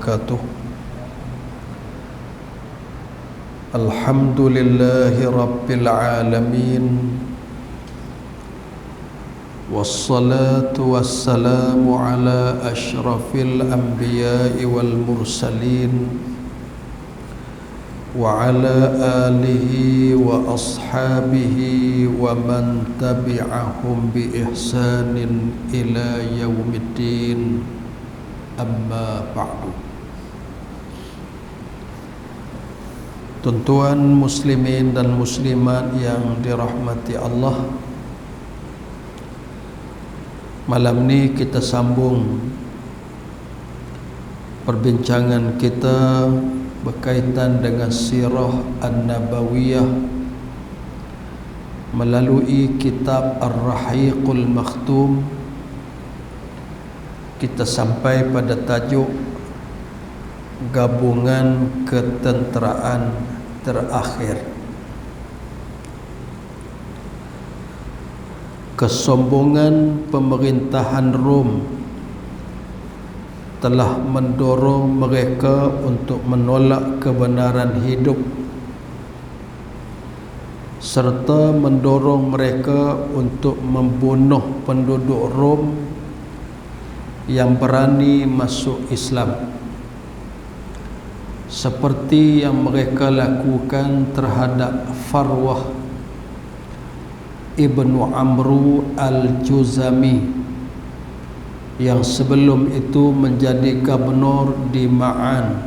wabarakatuh. Alhamdulillahi rabbil alamin, wassalatu wassalamu ala ashrafil anbiya'i wal mursalin wa ala alihi wa ashabihi wa man tabi'ahum bi ihsanin ila yaumiddin, amma ba'du. Tuan-tuan muslimin dan muslimat yang dirahmati Allah, malam ni kita sambung perbincangan kita berkaitan dengan sirah An-Nabawiyah melalui kitab Ar-Rahiqul Makhtum. Kita sampai pada tajuk gabungan ketenteraan terakhir. Kesombongan pemerintahan Rom telah mendorong mereka untuk menolak kebenaran hidup serta mendorong mereka untuk membunuh penduduk Rom yang berani masuk Islam, seperti yang mereka lakukan terhadap Farwah Ibnu Amru Al-Juzami yang sebelum itu menjadi gubernur di Ma'an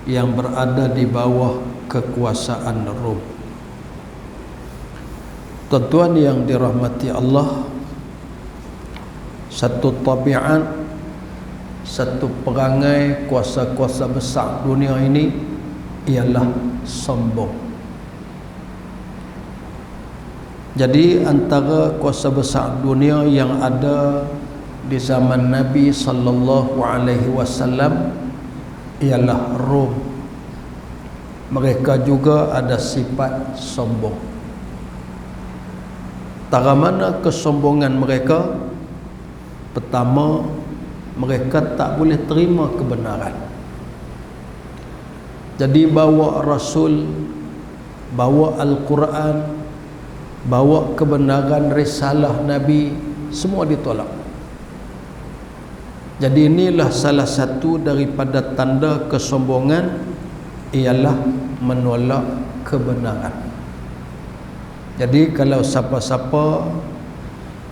yang berada di bawah kekuasaan Rom. Tuan-tuan yang dirahmati Allah, satu tabiat, satu perangai kuasa-kuasa besar dunia ini ialah sombong. Jadi antara kuasa besar dunia yang ada di zaman Nabi sallallahu alaihi wasallam ialah Rom. Mereka juga ada sifat sombong. Tara mana kesombongan mereka? Pertama, mereka tak boleh terima kebenaran. Jadi bawa Rasul, bawa Al-Quran, bawa kebenaran risalah Nabi, semua ditolak. Jadi inilah salah satu daripada tanda kesombongan, ialah menolak kebenaran. Jadi kalau siapa-siapa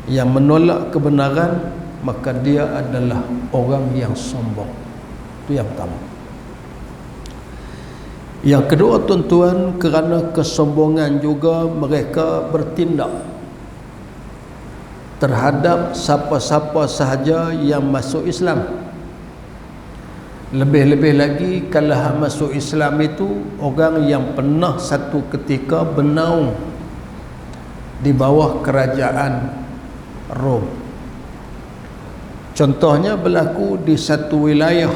yang menolak kebenaran, maka dia adalah orang yang sombong. Itu yang pertama. Yang kedua, tuan-tuan, kerana kesombongan juga mereka bertindak terhadap siapa-siapa sahaja yang masuk Islam. Lebih-lebih lagi kalau masuk Islam itu orang yang pernah satu ketika bernaung di bawah kerajaan Rom. Contohnya berlaku di satu wilayah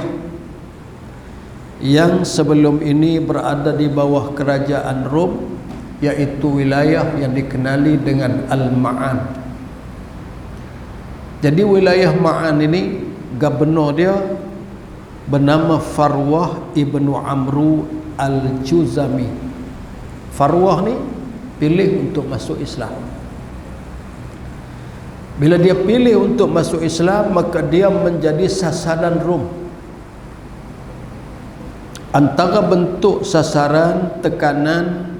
yang sebelum ini berada di bawah kerajaan Rom, iaitu wilayah yang dikenali dengan Al-Ma'an. Jadi wilayah Ma'an ini, gubernur dia bernama Farwah Ibnu Amru Al-Juzami. Farwah ni pilih untuk masuk Islam. Bila dia pilih untuk masuk Islam, maka dia menjadi sasaran Rom. Antara bentuk sasaran, tekanan,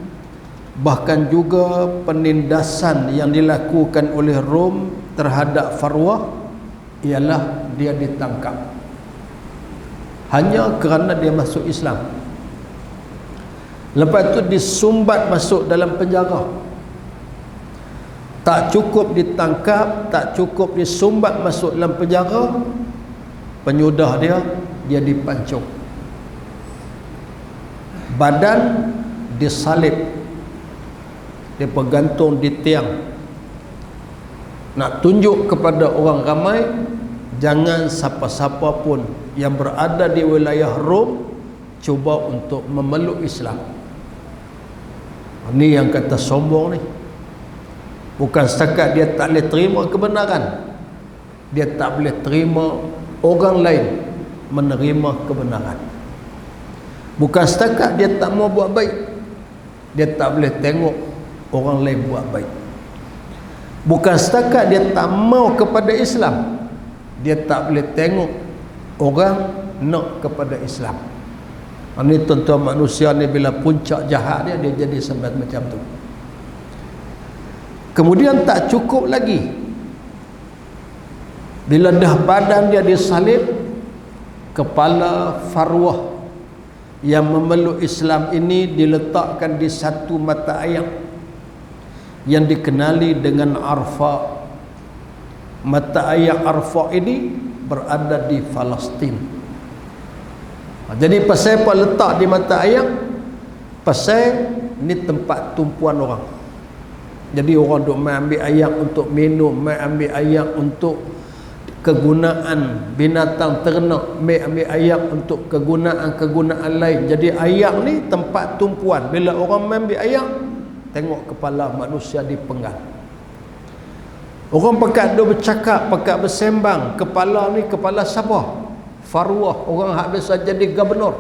bahkan juga penindasan yang dilakukan oleh Rom terhadap Farwah ialah dia ditangkap hanya kerana dia masuk Islam. Lepas itu disumbat masuk dalam penjara. Tak cukup ditangkap, tak cukup disumbat masuk dalam penjara, penyudah dia dipancung, badan disalib, dia bergantung di tiang, nak tunjuk kepada orang ramai jangan siapa-siapa pun yang berada di wilayah Rom cuba untuk memeluk Islam. Ini yang kata sombong ni. Bukan setakat dia tak boleh terima kebenaran, dia tak boleh terima orang lain menerima kebenaran. Bukan setakat dia tak mau buat baik, dia tak boleh tengok orang lain buat baik. Bukan setakat dia tak mau kepada Islam, dia tak boleh tengok orang nak kepada Islam. Ini tuan-tuan, manusia ni bila puncak jahat dia jadi sampai macam tu. Kemudian tak cukup lagi, bila dah badan dia disalib, kepala Farwah yang memeluk Islam ini diletakkan di satu mata air yang dikenali dengan Arfa. Mata air Arfa ini berada di Palestin. Jadi pasal apa letak di mata air? Pasal ni tempat tumpuan orang. Jadi orang duk mai ambil air untuk minum, mai ambil air untuk kegunaan binatang ternak, mai ambil air untuk kegunaan lain. Jadi air ni tempat tumpuan. Bila orang mai ambil air, tengok kepala manusia dipenggal. Orang pekat duk bercakap, pekat bersembang, kepala ni kepala siapa? Farwah, orang hak biasa jadi gubernur.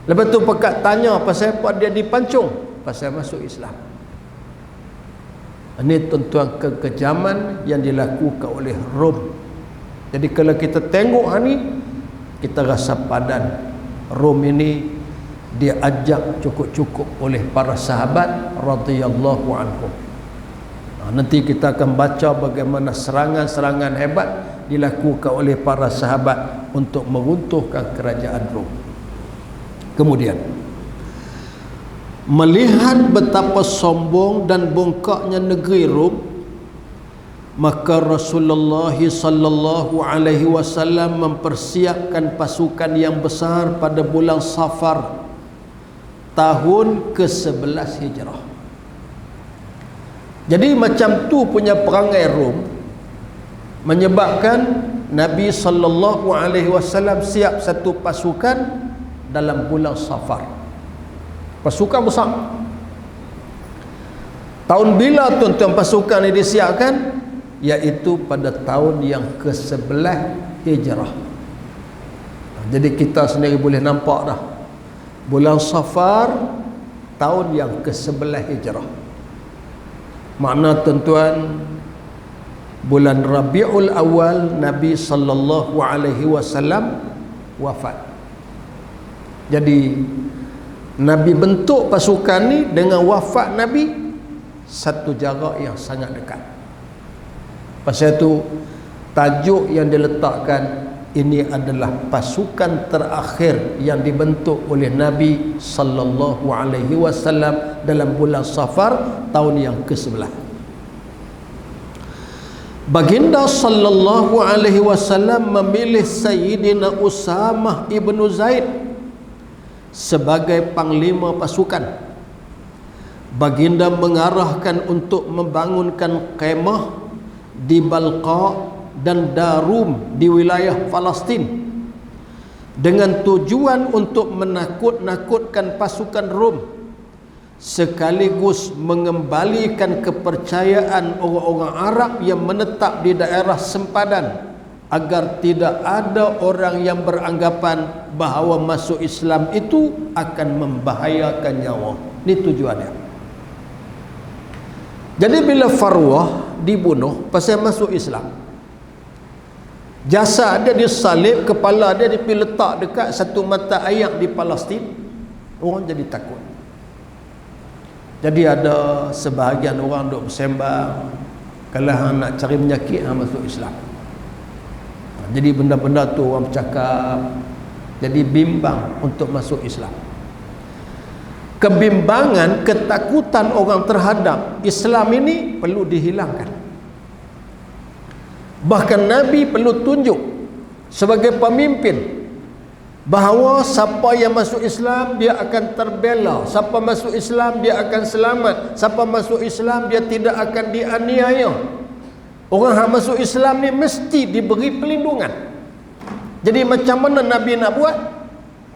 Lepas tu pekat tanya pasal apa dia dipancung? Pasal masuk Islam. Ini tuan-tuan kekejaman yang dilakukan oleh Rom. Jadi kalau kita tengok ni, kita rasa padan Rom ini diajak cukup-cukup oleh para sahabat radhiyallahu anhum. Nanti kita akan baca bagaimana serangan-serangan hebat dilakukan oleh para sahabat untuk meruntuhkan kerajaan Rom. Kemudian melihat betapa sombong dan bongkaknya negeri Rom, maka Rasulullah sallallahu alaihi wasallam mempersiapkan pasukan yang besar pada bulan Safar tahun ke-11 Hijrah. Jadi macam tu punya perangai Rom menyebabkan Nabi sallallahu alaihi wasallam siap satu pasukan dalam bulan Safar. Pasukan besar. Tahun bila tuan-tuan pasukan ini disiapkan? Iaitu pada tahun yang ke-11 Hijrah. Jadi kita sendiri boleh nampak dah, bulan Safar tahun yang ke-11 Hijrah. Makna tuan-tuan, bulan Rabiul Awal Nabi sallallahu alaihi wasallam wafat. Jadi Nabi bentuk pasukan ni dengan wafat Nabi satu jarak yang sangat dekat. Pasal itu tajuk yang diletakkan ini adalah pasukan terakhir yang dibentuk oleh Nabi sallallahu alaihi wasallam dalam bulan Safar tahun yang ke-11. Baginda sallallahu alaihi wasallam memilih Sayyidina Usamah ibnu Zaid sebagai panglima pasukan. Baginda mengarahkan untuk membangunkan kemah di Balqa dan Darum di wilayah Palestin dengan tujuan untuk menakut-nakutkan pasukan Rom sekaligus mengembalikan kepercayaan orang-orang Arab yang menetap di daerah sempadan agar tidak ada orang yang beranggapan bahawa masuk Islam itu akan membahayakan nyawa. Ini tujuannya. Jadi bila Farwah dibunuh pasal masuk Islam, jasad dia disalib, kepala dia diletak dekat satu mata air di Palestin, orang jadi takut. Jadi ada sebahagian orang duk bersembang, kalau hang nak cari penyakit hang masuk Islam. Jadi benda-benda tu orang bercakap, jadi bimbang untuk masuk Islam. Kebimbangan, ketakutan orang terhadap Islam ini perlu dihilangkan. Bahkan Nabi perlu tunjuk sebagai pemimpin bahawa siapa yang masuk Islam dia akan terbela, siapa masuk Islam dia akan selamat, siapa masuk Islam dia tidak akan dianiaya. Orang yang masuk Islam ni mesti diberi perlindungan. Jadi macam mana Nabi nak buat?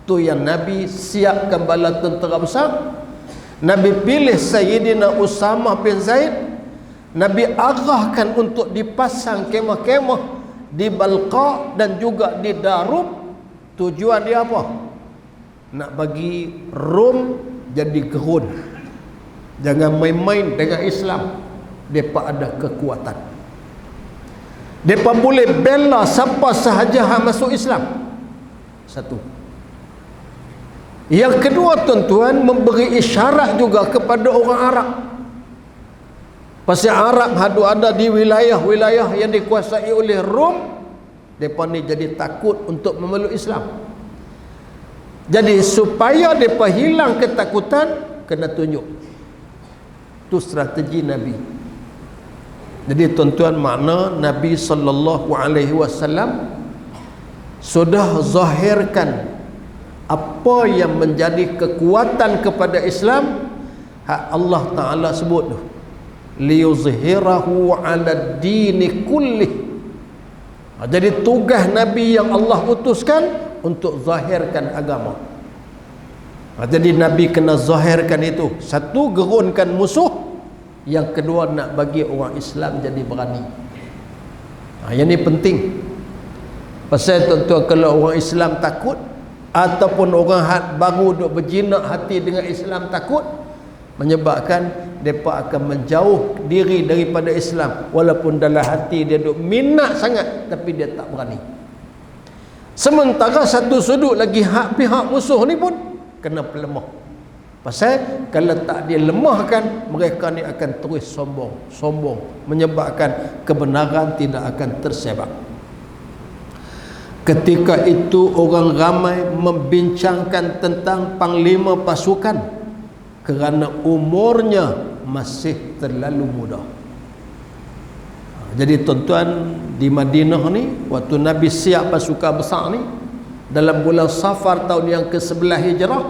Tu yang Nabi siapkan bala tentera besar. Nabi pilih Sayyidina Usamah bin Zaid. Nabi arahkan untuk dipasang kemah-kemah di Balqa dan juga di Darub. Tujuan dia apa? Nak bagi Rom jadi gerun. Jangan main-main dengan Islam. Mereka ada kekuatan. Mereka boleh bela siapa sahaja yang masuk Islam. Satu. Yang kedua, tuan-tuan, memberi isyarat juga kepada orang Arab. Pasal Arab ada di wilayah-wilayah yang dikuasai oleh Rom. Mereka ni jadi takut untuk memeluk Islam. Jadi supaya mereka hilang ketakutan, kena tunjuk. Itu strategi Nabi. Jadi tuan-tuan, makna Nabi SAW sudah zahirkan apa yang menjadi kekuatan kepada Islam. Hak Allah Ta'ala sebut tu, liyuzhirahu ala dini kullih. Jadi tugas Nabi yang Allah utuskan untuk zahirkan agama. Jadi Nabi kena zahirkan itu. Satu, gerunkan musuh. Yang kedua, nak bagi orang Islam jadi berani. Yang ni penting. Pasal tuan-tuan, kalau orang Islam takut, ataupun orang baru duk berjinak hati dengan Islam takut, menyebabkan mereka akan menjauh diri daripada Islam. Walaupun dalam hati dia duk minat sangat, tapi dia tak berani. Sementara satu sudut lagi, pihak musuh ni pun kena pelemah. Pasal kalau tak dia lemahkan, mereka ni akan terus sombong, menyebabkan kebenaran tidak akan tersebar. Ketika itu orang ramai membincangkan tentang panglima pasukan kerana umurnya masih terlalu muda. Jadi tuan-tuan, di Madinah ni, waktu Nabi siap pasukan besar ni, dalam bulan Safar tahun yang ke-11 Hijrah,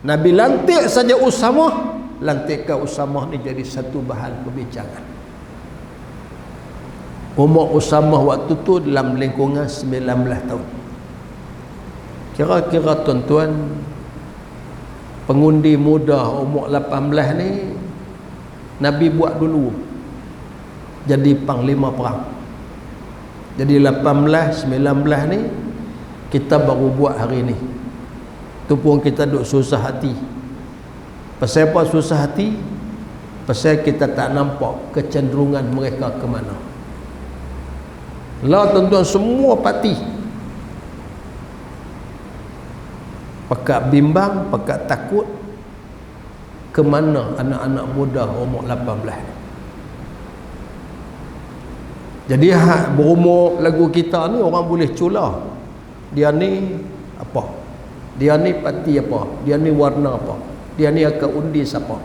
Nabi lantik saja Usamah. Lantikan Usamah ni jadi satu bahan perbincangan. Umur Usamah waktu tu dalam lingkungan 19 tahun. Kira-kira tuan-tuan, pengundi muda umur 18 ni Nabi buat dulu jadi panglima perang. Jadi 18, 19 ni kita baru buat hari ni. Tu pun kita duk susah hati. Pasal apa susah hati? Pasal kita tak nampak kecenderungan mereka ke mana. Lah tuan-tuan, semua parti pakat bimbang, pakat takut ke mana anak-anak muda umur 18. Jadi berumur lagu kita ni orang boleh cula. Dia ni apa? Dia ni parti apa? Dia ni warna apa? Dia ni akan undi siapa?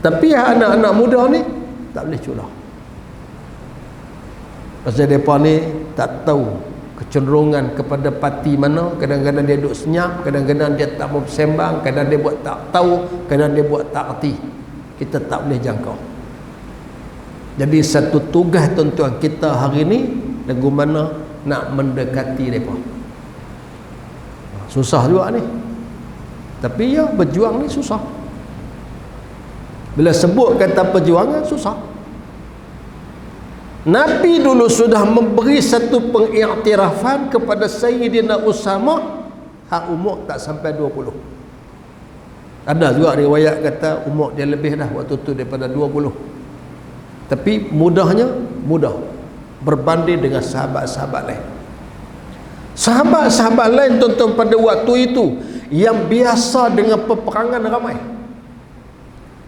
Tapi anak-anak muda ni tak boleh cula. Pasal mereka ni tak tahu kecenderungan kepada parti mana. Kadang-kadang dia duduk senyap, kadang-kadang dia tak mau bersembang, kadang dia buat tak tahu, kadang dia buat tak erti. Kita tak boleh jangkau. Jadi satu tugas tuan-tuan kita hari ni, lagu mana nak mendekati mereka. Susah juga ni. Tapi ya, berjuang ni susah. Bila sebut kata perjuangan, susah. Nabi dulu sudah memberi satu pengiktirafan kepada Sayyidina Usamah, hak umur tak sampai 20. Ada juga riwayat kata umur dia lebih dah waktu tu daripada 20. Tapi mudahnya mudah berbanding dengan sahabat-sahabat lain. Sahabat-sahabat lain tuan-tuan pada waktu itu yang biasa dengan peperangan ramai,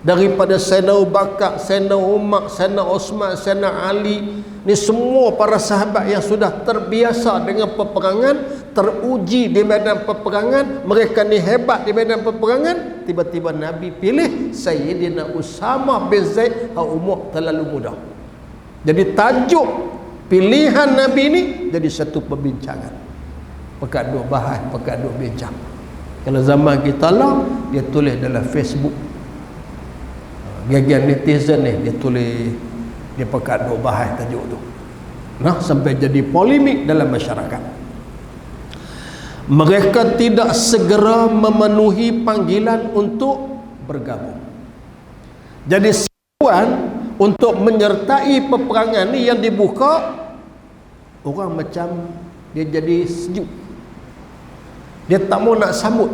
daripada Sayyidina Abu Bakar, Sayyidina Umar, Sayyidina Osman, Sayyidina Ali, ni semua para sahabat yang sudah terbiasa dengan peperangan, teruji di medan peperangan, mereka ni hebat di medan peperangan. Tiba-tiba Nabi pilih Sayyidina Usamah bin Zaid, umur terlalu muda. Jadi tajuk pilihan Nabi ni jadi satu perbincangan. Pekat duk bahas, pekat duk bincang. Kalau zaman kita lah, dia tulis dalam Facebook. Gagian netizen ni dia tulis, dia pekat duk bahas tajuk tu. Nah, sampai jadi polemik dalam masyarakat. Mereka tidak segera memenuhi panggilan untuk bergabung. Jadi seruan untuk menyertai peperangan ni yang dibuka orang macam dia jadi sejuk. Dia tak mau nak sambut.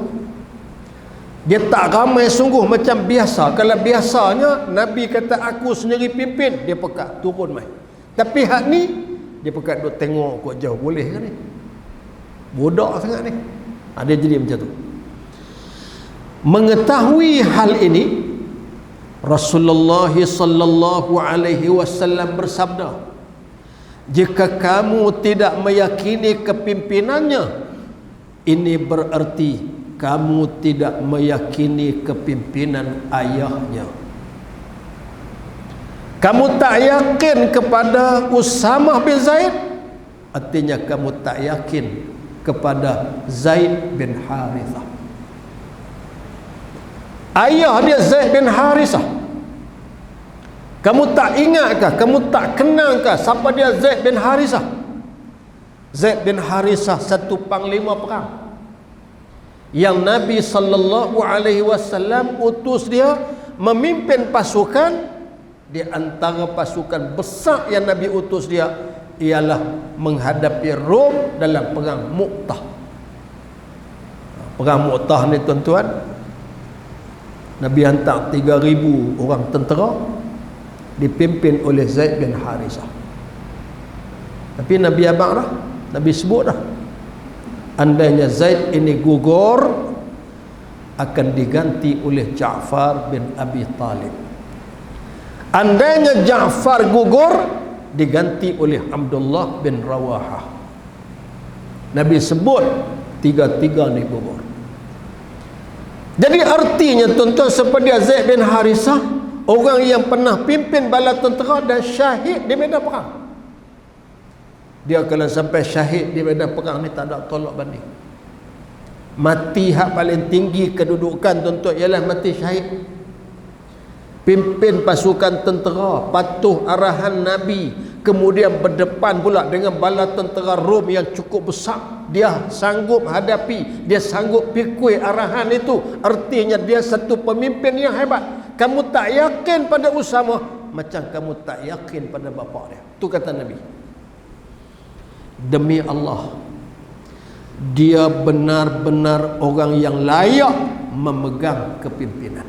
Dia tak ramai sungguh macam biasa. Kalau biasanya Nabi kata aku sendiri pimpin, dia pekat turun mai. Tapi hak ni dia pekat duk tengok kok jauh, boleh ke ni? Bodoh sangat ni. Dia jadi macam tu. Mengetahui hal ini, Rasulullah sallallahu alaihi wasallam bersabda, jika kamu tidak meyakini kepimpinannya, ini bererti kamu tidak meyakini kepimpinan ayahnya. Kamu tak yakin kepada Usamah bin Zaid, artinya kamu tak yakin kepada Zaid bin Harithah. Ayah dia Zaid bin Harithah. Kamu tak ingatkah, kamu tak kenalkah siapa dia Zaid bin Harithah? Zaid bin Harithah satu panglima perang yang Nabi sallallahu alaihi wasallam utus dia memimpin pasukan. Di antara pasukan besar yang Nabi utus dia ialah menghadapi Rom dalam perang Mu'tah. Perang Mu'tah ni tuan-tuan, Nabi hantar 3,000 orang tentera dipimpin oleh Zaid bin Harithah. Tapi Nabi abang dah, Nabi sebut dah, andainya Zaid ini gugur akan diganti oleh Ja'far bin Abi Talib. Andainya Ja'far gugur diganti oleh Abdullah bin Rawahah. Nabi sebut tiga-tiga ni gugur. Jadi artinya tuan-tuan, seperti Zaid bin Harithah, orang yang pernah pimpin bala tentera dan syahid di medan perang. Dia kalau sampai syahid di medan perang ni tak ada tolak banding. Mati hak paling tinggi kedudukan tuan-tuan ialah mati syahid. Pimpin pasukan tentera, patuh arahan Nabi, kemudian berdepan pula dengan bala tentera Rom yang cukup besar. Dia sanggup hadapi, dia sanggup pikul arahan itu. Artinya dia satu pemimpin yang hebat. Kamu tak yakin pada Usamah macam kamu tak yakin pada bapa dia. Itu kata Nabi. Demi Allah, dia benar-benar orang yang layak memegang kepimpinan.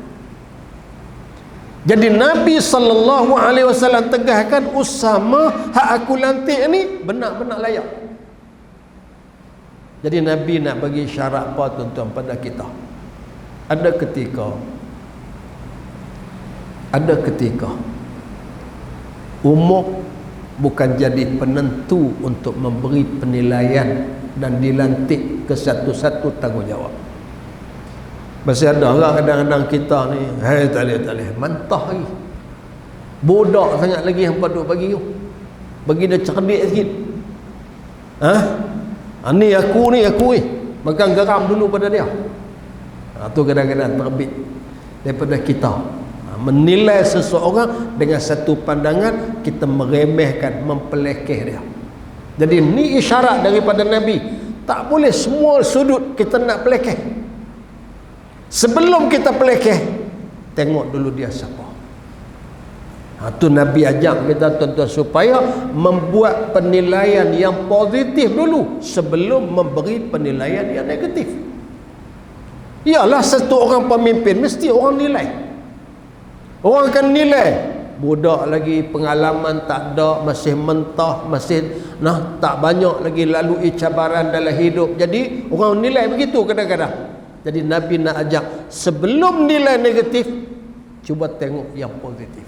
Jadi Nabi sallallahu alaihi wasallam tegaskan, Usamah hak aku lantik ni benar-benar layak. Jadi Nabi nak bagi syarat apa tuan-tuan pada kita? Ada ketika umur bukan jadi penentu untuk memberi penilaian dan dilantik ke satu-satu tanggungjawab. Masih ada orang kadang-kadang kita ni, tak boleh, mantah lagi, bodoh sangat lagi hampa duk bagi tu, bagi dia cerdik sikit. Ni aku makan garam dulu pada dia. Tu kadang-kadang terbit daripada kita, menilai seseorang dengan satu pandangan, kita meremehkan, mempelekeh dia. Jadi ni isyarat daripada Nabi. Tak boleh semua sudut kita nak pelekeh. Sebelum kita pelekeh, tengok dulu dia siapa. Tu Nabi ajak kita tuan-tuan supaya membuat penilaian yang positif dulu sebelum memberi penilaian yang negatif. Ialah satu orang pemimpin mesti orang nilai. Orang akan nilai, budak lagi pengalaman tak ada, masih mentah, masih tak banyak lagi lalui cabaran dalam hidup. Jadi orang nilai begitu kadang-kadang. Jadi Nabi nak ajak, sebelum nilai negatif, cuba tengok yang positif.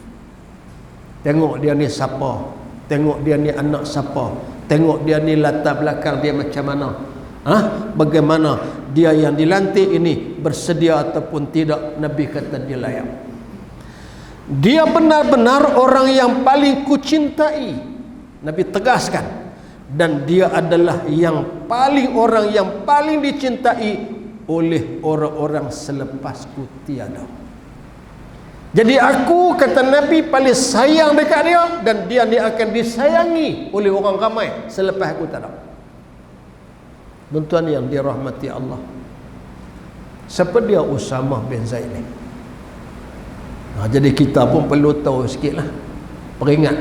Tengok dia ni siapa, tengok dia ni anak siapa, tengok dia ni latar belakang dia macam mana, bagaimana dia yang dilantik ini bersedia ataupun tidak. Nabi kata dia layak. Dia benar-benar orang yang paling kucintai, Nabi tegaskan. Dan dia adalah orang yang paling dicintai oleh orang-orang selepasku tiada. Jadi aku, kata Nabi, paling sayang dekat dia, dan dia ni akan disayangi oleh orang ramai selepas aku tak ada. Tuan-tuan yang dirahmati Allah, siapa dia Usamah bin Zaid ni? Jadi kita pun perlu tahu sikit lah, peringat,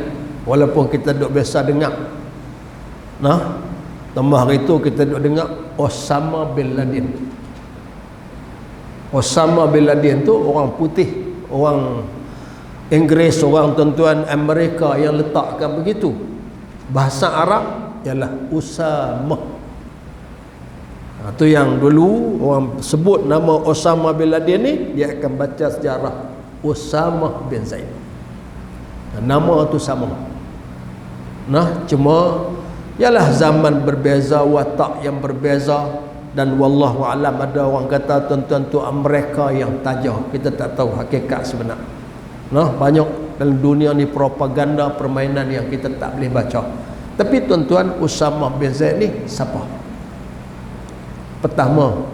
walaupun kita duk biasa dengar. Nah, tambah hari itu kita duk dengar Osama bin Laden. Osama bin Laden tu orang putih, orang Inggeris, orang tuan-tuan Amerika yang letakkan begitu. Bahasa Arab ialah Usamah. Itu yang dulu orang sebut nama Osama bin Laden ni, dia akan baca sejarah Usamah bin Zaid. Nama tu sama. Nah, cuma ialah zaman berbeza, watak yang berbeza, dan wallahu alam ada orang kata tuan-tuan tu mereka yang tajah. Kita tak tahu hakikat sebenar. Nah, banyak dalam dunia ni propaganda, permainan yang kita tak boleh baca. Tapi tuan-tuan, Usamah bin Zaid ni siapa? Pertama,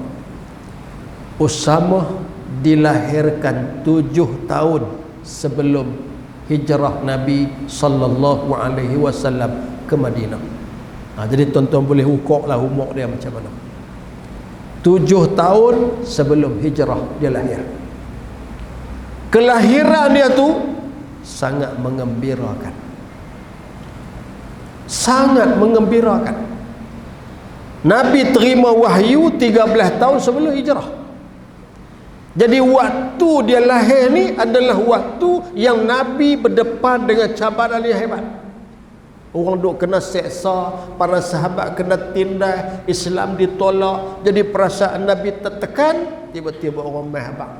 Usamah dilahirkan 7 tahun sebelum hijrah Nabi sallallahu alaihi wasallam ke Madinah. Jadi tuan-tuan boleh ukur lah umur dia macam mana. 7 tahun sebelum hijrah dia lahir. Kelahiran dia tu sangat mengembirakan. Sangat mengembirakan. Nabi terima wahyu 13 tahun sebelum hijrah. Jadi waktu dia lahir ni adalah waktu yang Nabi berdepan dengan cabaran yang hebat. Orang duk kena seksa, para sahabat kena tindas, Islam ditolak, jadi perasaan Nabi tertekan. Tiba-tiba orang mai habaq,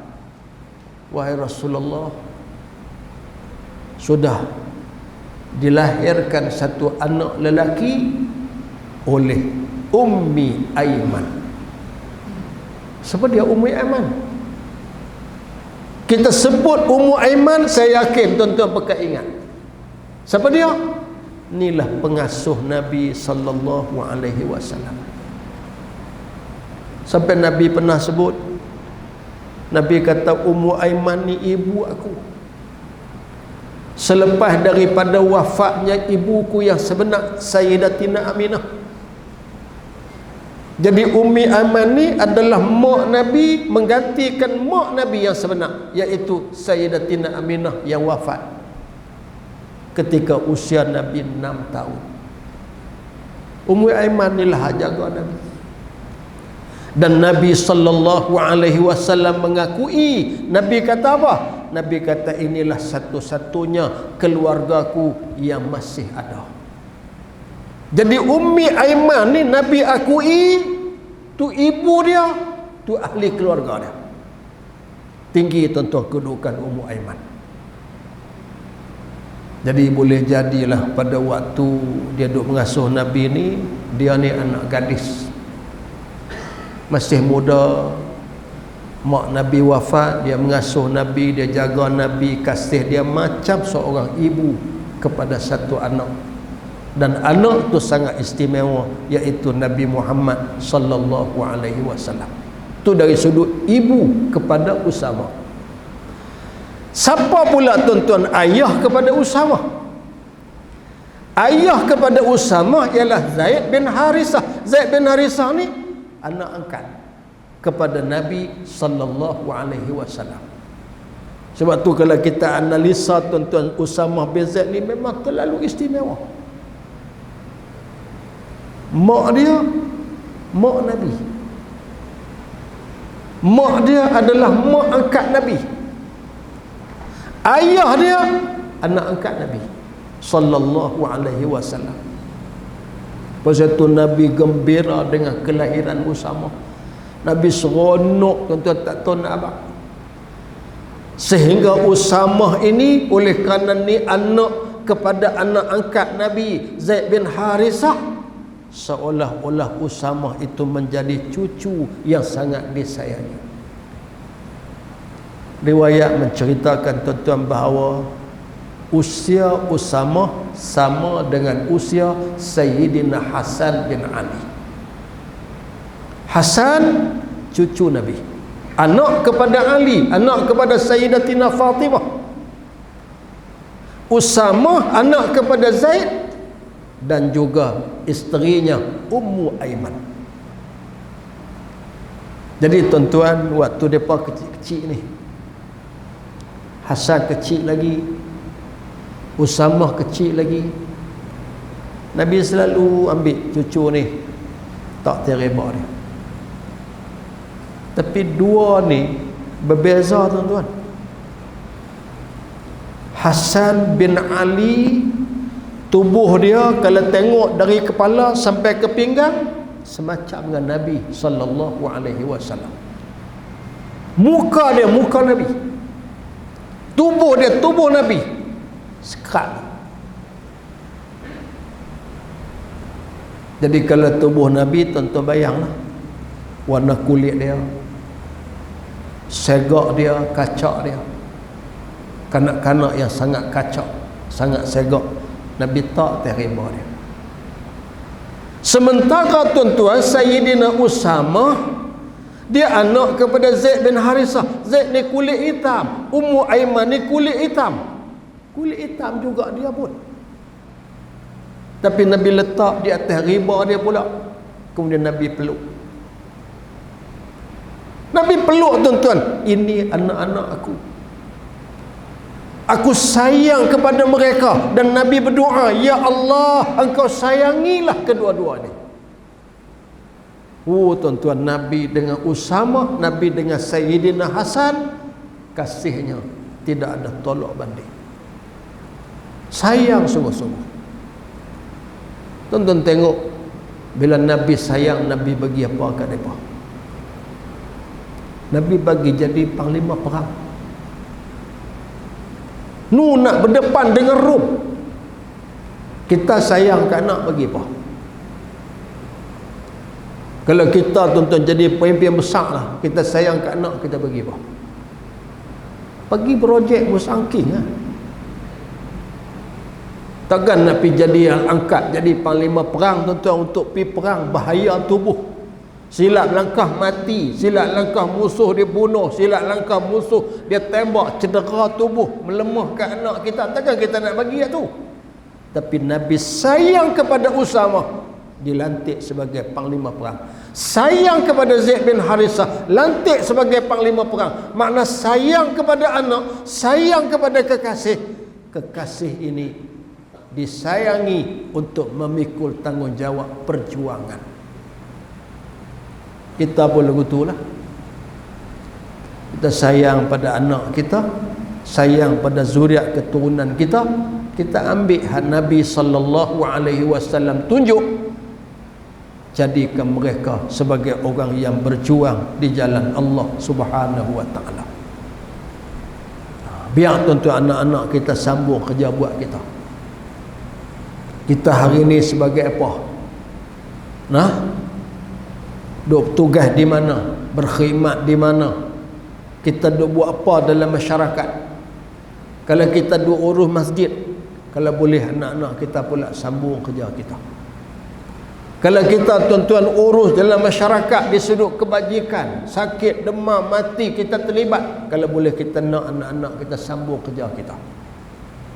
wahai Rasulullah, sudah dilahirkan satu anak lelaki oleh Ummi Aiman. Siapa dia Ummi Aiman? Kita sebut Ummu Aiman, saya yakin tuan-tuan bakal ingat. Siapa dia? Inilah pengasuh Nabi sallallahu alaihi wasallam. Sampai Nabi pernah sebut, Nabi kata Ummu Aiman ni ibu aku. Selepas daripada wafatnya ibuku yang sebenar, Sayyidatina Aminah. Jadi Ummi Aiman ni adalah mak Nabi menggantikan mak Nabi yang sebenar, iaitu Sayyidatina Aminah yang wafat ketika usia Nabi 6 tahun. Ummi Aiman inilah jaga Nabi. Dan Nabi sallallahu alaihi wasallam mengakui, Nabi kata apa? Nabi kata inilah satu-satunya keluargaku yang masih ada. Jadi Ummi Aiman ni Nabi akui tu ibu dia, tu ahli keluarga dia. Tinggi tuan-tuan kedudukan Ummu Aiman. Jadi boleh jadilah pada waktu dia duk mengasuh Nabi ni, dia ni anak gadis, masih muda. Mak Nabi wafat, dia mengasuh Nabi, dia jaga Nabi, kasih dia macam seorang ibu kepada satu anak. Dan anak tu sangat istimewa, iaitu Nabi Muhammad sallallahu alaihi wasallam. Tu dari sudut ibu kepada Usamah. Siapa pula tuan-tuan ayah kepada Usamah? Ayah kepada Usamah ialah Zaid bin Harisah. Zaid bin Harisah ni anak angkat kepada Nabi sallallahu alaihi wasallam. Sebab tu kalau kita analisa tuan-tuan, Usamah bin Zaid ni memang terlalu istimewa. Mak dia mak Nabi. Mak dia adalah mak angkat Nabi. Ayah dia anak angkat Nabi sallallahu alaihi wasallam. Pasal tu Nabi gembira dengan kelahiran Usamah. Nabi seronok, tuan-tuan tak tahu nak apa. Sehingga Usamah ini oleh kerana ni anak kepada anak angkat Nabi Zaid bin Harisah, seolah-olah Usamah itu menjadi cucu yang sangat disayangi. Riwayat menceritakan tuan-tuan bahawa usia Usamah sama dengan usia Sayyidina Hasan bin Ali. Hasan cucu Nabi, anak kepada Ali, anak kepada Sayyidatina Fatimah. Usamah anak kepada Zaid dan juga isterinya Ummu Aiman. Jadi tuan-tuan, waktu mereka kecil-kecil ni, Hasan kecil lagi, Usamah kecil lagi, Nabi selalu ambil cucu ni, tak terima dia. Tapi dua ni berbeza tuan-tuan. Hasan bin Ali, tubuh dia kalau tengok dari kepala sampai ke pinggang semacam dengan Nabi sallallahu alaihi wasallam. Muka dia muka Nabi. Tubuh dia tubuh Nabi. Sekat. Jadi kalau tubuh Nabi, tuan-tuan bayanglah warna kulit dia, segak dia, kacak dia, kanak-kanak yang sangat kacak, sangat segak, Nabi tak terima dia. Sementara tuan-tuan, Sayyidina Usama dia anak kepada Zaid bin Harithah. Zaid ni kulit hitam, Ummu Aiman ni kulit hitam. Kulit hitam juga dia pun. Tapi Nabi letak di atas riba dia pula. Kemudian Nabi peluk. Nabi peluk tuan-tuan. Ini anak-anak aku. Aku sayang kepada mereka. Dan Nabi berdoa, Ya Allah, Engkau sayangilah kedua-dua ni. Tuan-tuan, Nabi dengan Usama, Nabi dengan Sayyidina Hasan, kasihnya tidak ada tolak banding. Sayang sungguh-sungguh. Tuan-tuan tengok, bila Nabi sayang, Nabi bagi apa kat mereka? Nabi bagi jadi panglima perang. Nak berdepan dengan Rom. Kita sayang kat anak bagi apa? Kalau kita tuan-tuan jadi pemimpin besar lah, kita sayang kat anak, kita bagi apa? Bagi projek bersangking lah. Takkan nak pergi jadi yang angkat jadi panglima perang tuan-tuan untuk pergi perang bahaya tubuh. Silap langkah mati, silap langkah musuh dia bunuh, silap langkah musuh dia tembak, cedera tubuh, melemahkan anak kita. Takkan kita nak bagi tu? Tapi Nabi sayang kepada Usama, dilantik sebagai panglima perang. Sayang kepada Zaid bin Harithah, lantik sebagai panglima perang. Makna sayang kepada anak, sayang kepada kekasih. Kekasih ini disayangi untuk memikul tanggungjawab perjuangan. Kita pun begitulah. Kita sayang pada anak kita, sayang pada zuriat keturunan kita. Kita ambil Nabi sallallahu alaihi wasallam tunjuk, jadikan mereka sebagai orang yang berjuang di jalan Allah Subhanahu wa taala. Biar tuan-tuan anak-anak kita sambung kerja buat kita. Kita hari ini sebagai apa? Duk tugas di mana? Berkhidmat di mana? Kita duk buat apa dalam masyarakat? Kalau kita duk urus masjid, kalau boleh anak-anak kita pula sambung kerja kita. Kalau kita tuan-tuan urus dalam masyarakat di sudut kebajikan, sakit, demam, mati, kita terlibat. Kalau boleh kita nak anak-anak kita sambung kerja kita.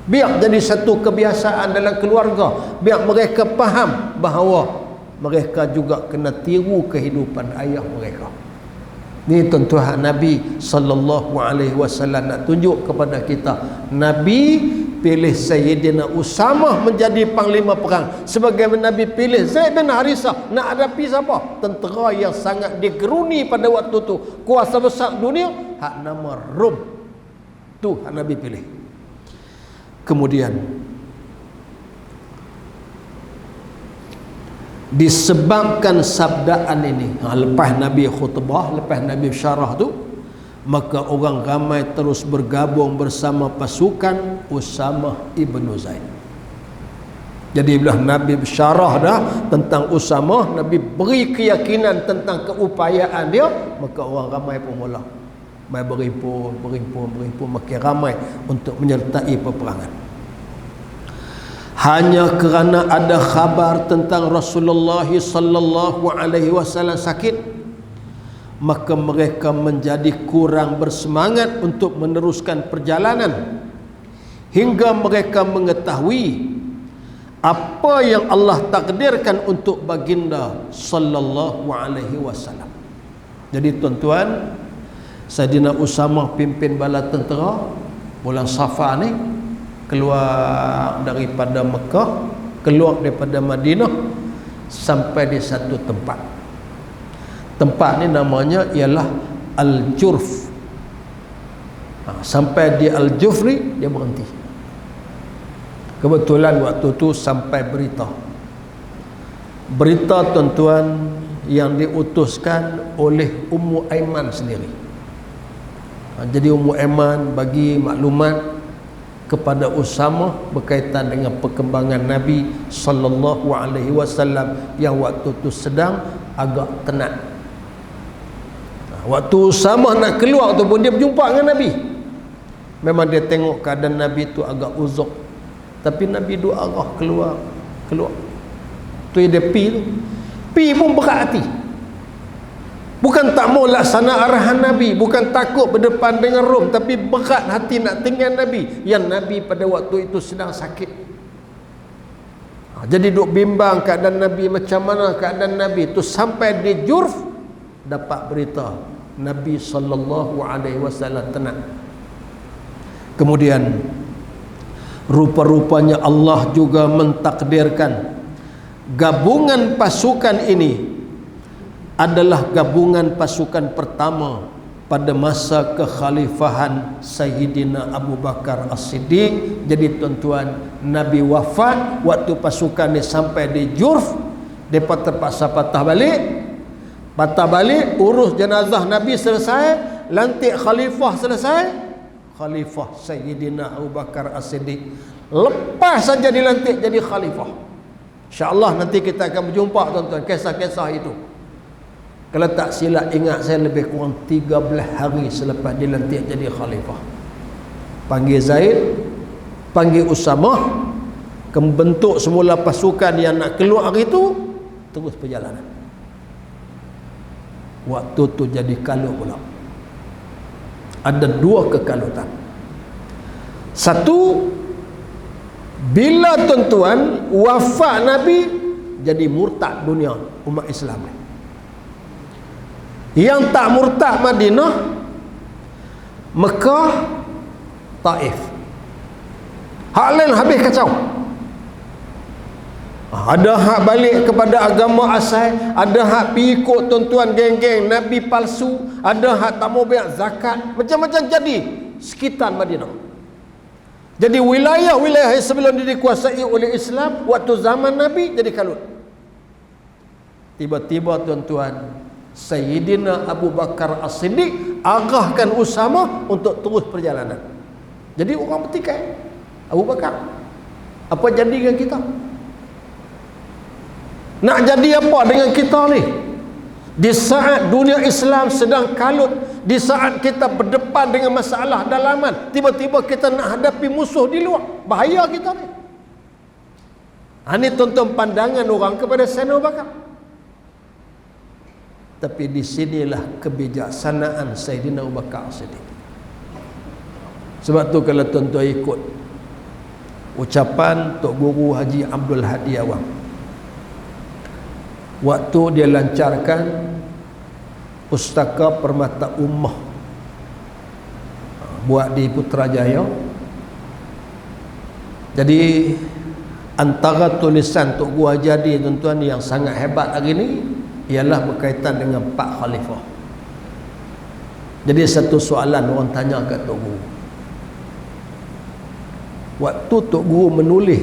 Biar jadi satu kebiasaan dalam keluarga. Biar mereka faham bahawa mereka juga kena tiru kehidupan ayah mereka. Ni tuan-tuan, Nabi sallallahu alaihi wasallam nak tunjuk kepada kita. Nabi pilih Sayyidina Usama menjadi panglima perang, sebagaimana Nabi pilih Zaid bin Harithah nak hadapi siapa? Tentera yang sangat digeruni pada waktu tu, kuasa besar dunia, hak nama Rom. Tu hak Nabi pilih. Kemudian disebabkan sabdaan ini, lepas Nabi khutbah, lepas Nabi syarah tu, maka orang ramai terus bergabung bersama pasukan Usama ibn Zaid. Jadi bila Nabi bersyarah dah tentang Usama, Nabi beri keyakinan tentang keupayaan dia, maka orang ramai pun mula berimpun, makin ramai untuk menyertai peperangan. Hanya kerana ada khabar tentang Rasulullah sallallahu alaihi wasallam sakit, maka mereka menjadi kurang bersemangat untuk meneruskan perjalanan hingga mereka mengetahui apa yang Allah takdirkan untuk baginda sallallahu alaihi wasallam. Jadi tuan-tuan, Sayyidina Usama pimpin bala tentera bulan Safar ni keluar daripada Mekah keluar daripada Madinah sampai di satu tempat. Tempat ni namanya ialah Al-Jurf. Sampai di Al-Jufri dia berhenti. Kebetulan waktu tu sampai berita tuan-tuan yang diutuskan oleh Ummu Aiman sendiri. Jadi Ummu Aiman bagi maklumat kepada Usama berkaitan dengan perkembangan Nabi sallallahu alaihi wasallam yang waktu tu sedang agak tenat. Waktu Usama nak keluar tu pun dia berjumpa dengan Nabi. Memang dia tengok keadaan Nabi tu agak uzuk, tapi Nabi dua arah keluar. Tu dia pi pun berat hati. Bukan tak mau laksana arahan Nabi, bukan takut berdepan dengan Rom, tapi berat hati nak tinggal Nabi, yang Nabi pada waktu itu sedang sakit. Jadi duk bimbang keadaan Nabi, macam mana keadaan Nabi tu. Sampai di Jurf dapat berita Nabi sallallahu alaihi wasallam tenang. Kemudian rupa-rupanya Allah juga mentakdirkan gabungan pasukan ini adalah gabungan pasukan pertama pada masa kekhalifahan Sayyidina Abu Bakar As-Siddiq. Jadi tuan-tuan, Nabi wafat, waktu pasukan ni sampai di Jurf, mereka terpaksa patah balik, urus jenazah Nabi selesai, lantik khalifah selesai. Khalifah Sayyidina Abu Bakar As-Siddiq lepas saja dilantik jadi khalifah. InsyaAllah nanti kita akan berjumpa tuan-tuan kisah-kisah itu. Kalau tak silap ingat saya, lebih kurang 13 hari selepas dilantik jadi khalifah. Panggil Zaid, panggil Usamah, membentuk semula pasukan yang nak keluar itu, terus perjalanan. Waktu tu jadi kalut pula. Ada dua kekalutan. Satu, bila tuan-tuan wafat Nabi, jadi murtad dunia umat Islam. Yang tak murtad Madinah, Mekah, Taif. Hak lain habis kacau. Ada hak balik kepada agama asal, ada hak pergi ikut tuan-tuan geng-geng Nabi palsu, ada hak tak mau bayar zakat, macam-macam jadi sekitar Madinah. Jadi wilayah-wilayah yang sebelum dikuasai oleh Islam waktu zaman Nabi jadi kalut. Tiba-tiba tuan-tuan, Sayyidina Abu Bakar As-Siddiq arahkan Usama untuk terus perjalanan. Jadi orang bertikai, Abu Bakar, apa jadi dengan kita? Nak jadi apa dengan kita ni? Di saat dunia Islam sedang kalut, di saat kita berdepan dengan masalah dalaman, tiba-tiba kita nak hadapi musuh di luar. Bahaya kita ni. Ini tuan-tuan pandangan orang kepada Sayyidina Abu Bakar. Tapi di sinilah kebijaksanaan Sayyidina Abu Bakar Siddiq. Sebab tu kalau tuan-tuan ikut ucapan Tok Guru Haji Abdul Hadi Awang, waktu dia lancarkan Pustaka Permata Ummah buat di Putrajaya, jadi antara tulisan Tok Guru Haji Hadi tuan-tuan yang sangat hebat hari ni ialah berkaitan dengan Pak Khalifah. Jadi satu soalan orang tanya kat Tok Guru, waktu Tok Guru menulis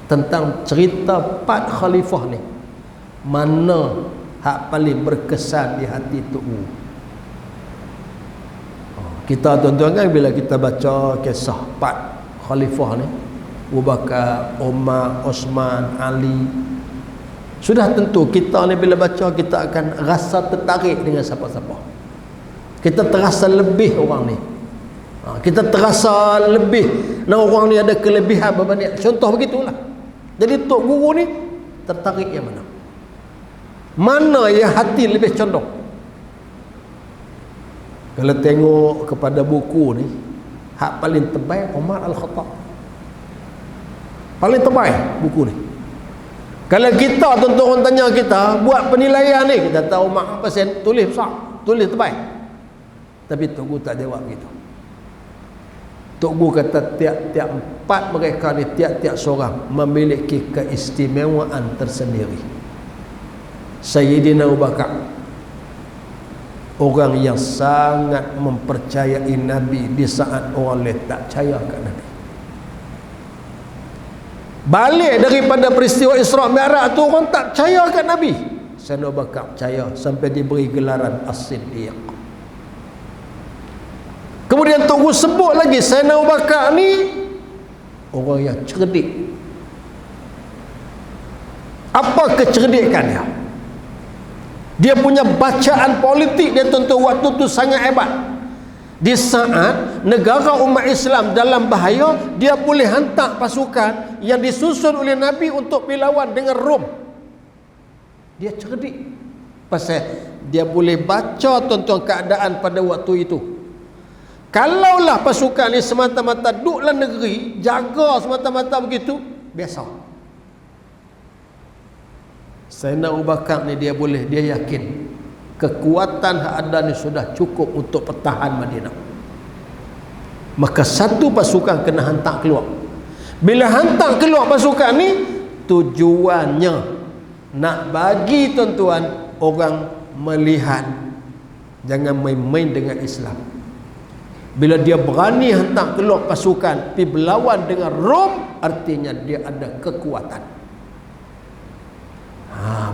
tentang cerita Pak Khalifah ni, mana hak paling berkesan di hati Tok Guru? Kita tuan-tuan kan bila kita baca kisah Pak Khalifah ni, Abu Bakar, Umar, Osman, Ali, sudah tentu kita ni bila baca kita akan rasa tertarik dengan siapa-siapa. Kita terasa lebih orang ni. Kita terasa lebih orang ni ada kelebihan berbanding. Contoh begitulah. Jadi Tok Guru ni tertarik yang mana? Mana yang hati lebih condong? Kalau tengok kepada buku ni, hak paling terbaik Umar Al-Khattab. Paling terbaik buku ni. Kalau kita tuan-tuan orang tanya kita buat penilaian ni, kita tahu Umar apa sen, tulis besar, tulis terbaik. Tapi Tok Guru tak jawab gitu. Tok Guru kata tiap-tiap empat mereka ni, tiap-tiap seorang memiliki keistimewaan tersendiri. Sayyidina Abu Bakar, orang yang sangat mempercayai Nabi di saat orang lain tak percaya kat Nabi. Balik daripada peristiwa Isra Mi'raj tu, orang tak percaya kat Nabi. Sayyidina Abu Bakar percaya sampai diberi gelaran As-Siddiq. Kemudian Tok Guru sebut lagi Sayyidina Abu Bakar ni orang yang cerdik. Apa kecerdikan dia? Dia punya bacaan politik dia tentu waktu tu sangat hebat. Di saat negara umat Islam dalam bahaya, dia boleh hantar pasukan yang disusun oleh Nabi untuk berlawan dengan Rom. Dia cerdik. Pasal dia boleh baca tuan-tuan keadaan pada waktu itu. Kalaulah pasukan ni semata-mata duduk dalam negeri, jaga semata-mata begitu, biasa. Sayyidina Abu Bakar ni dia yakin kekuatan yang ada ni sudah cukup untuk pertahan Madinah. Maka satu pasukan kena hantar keluar. Bila hantar keluar pasukan ni, tujuannya nak bagi tuan-tuan orang melihat jangan main-main dengan Islam. Bila dia berani hantar keluar pasukan pergi berlawan dengan Rom, artinya dia ada kekuatan.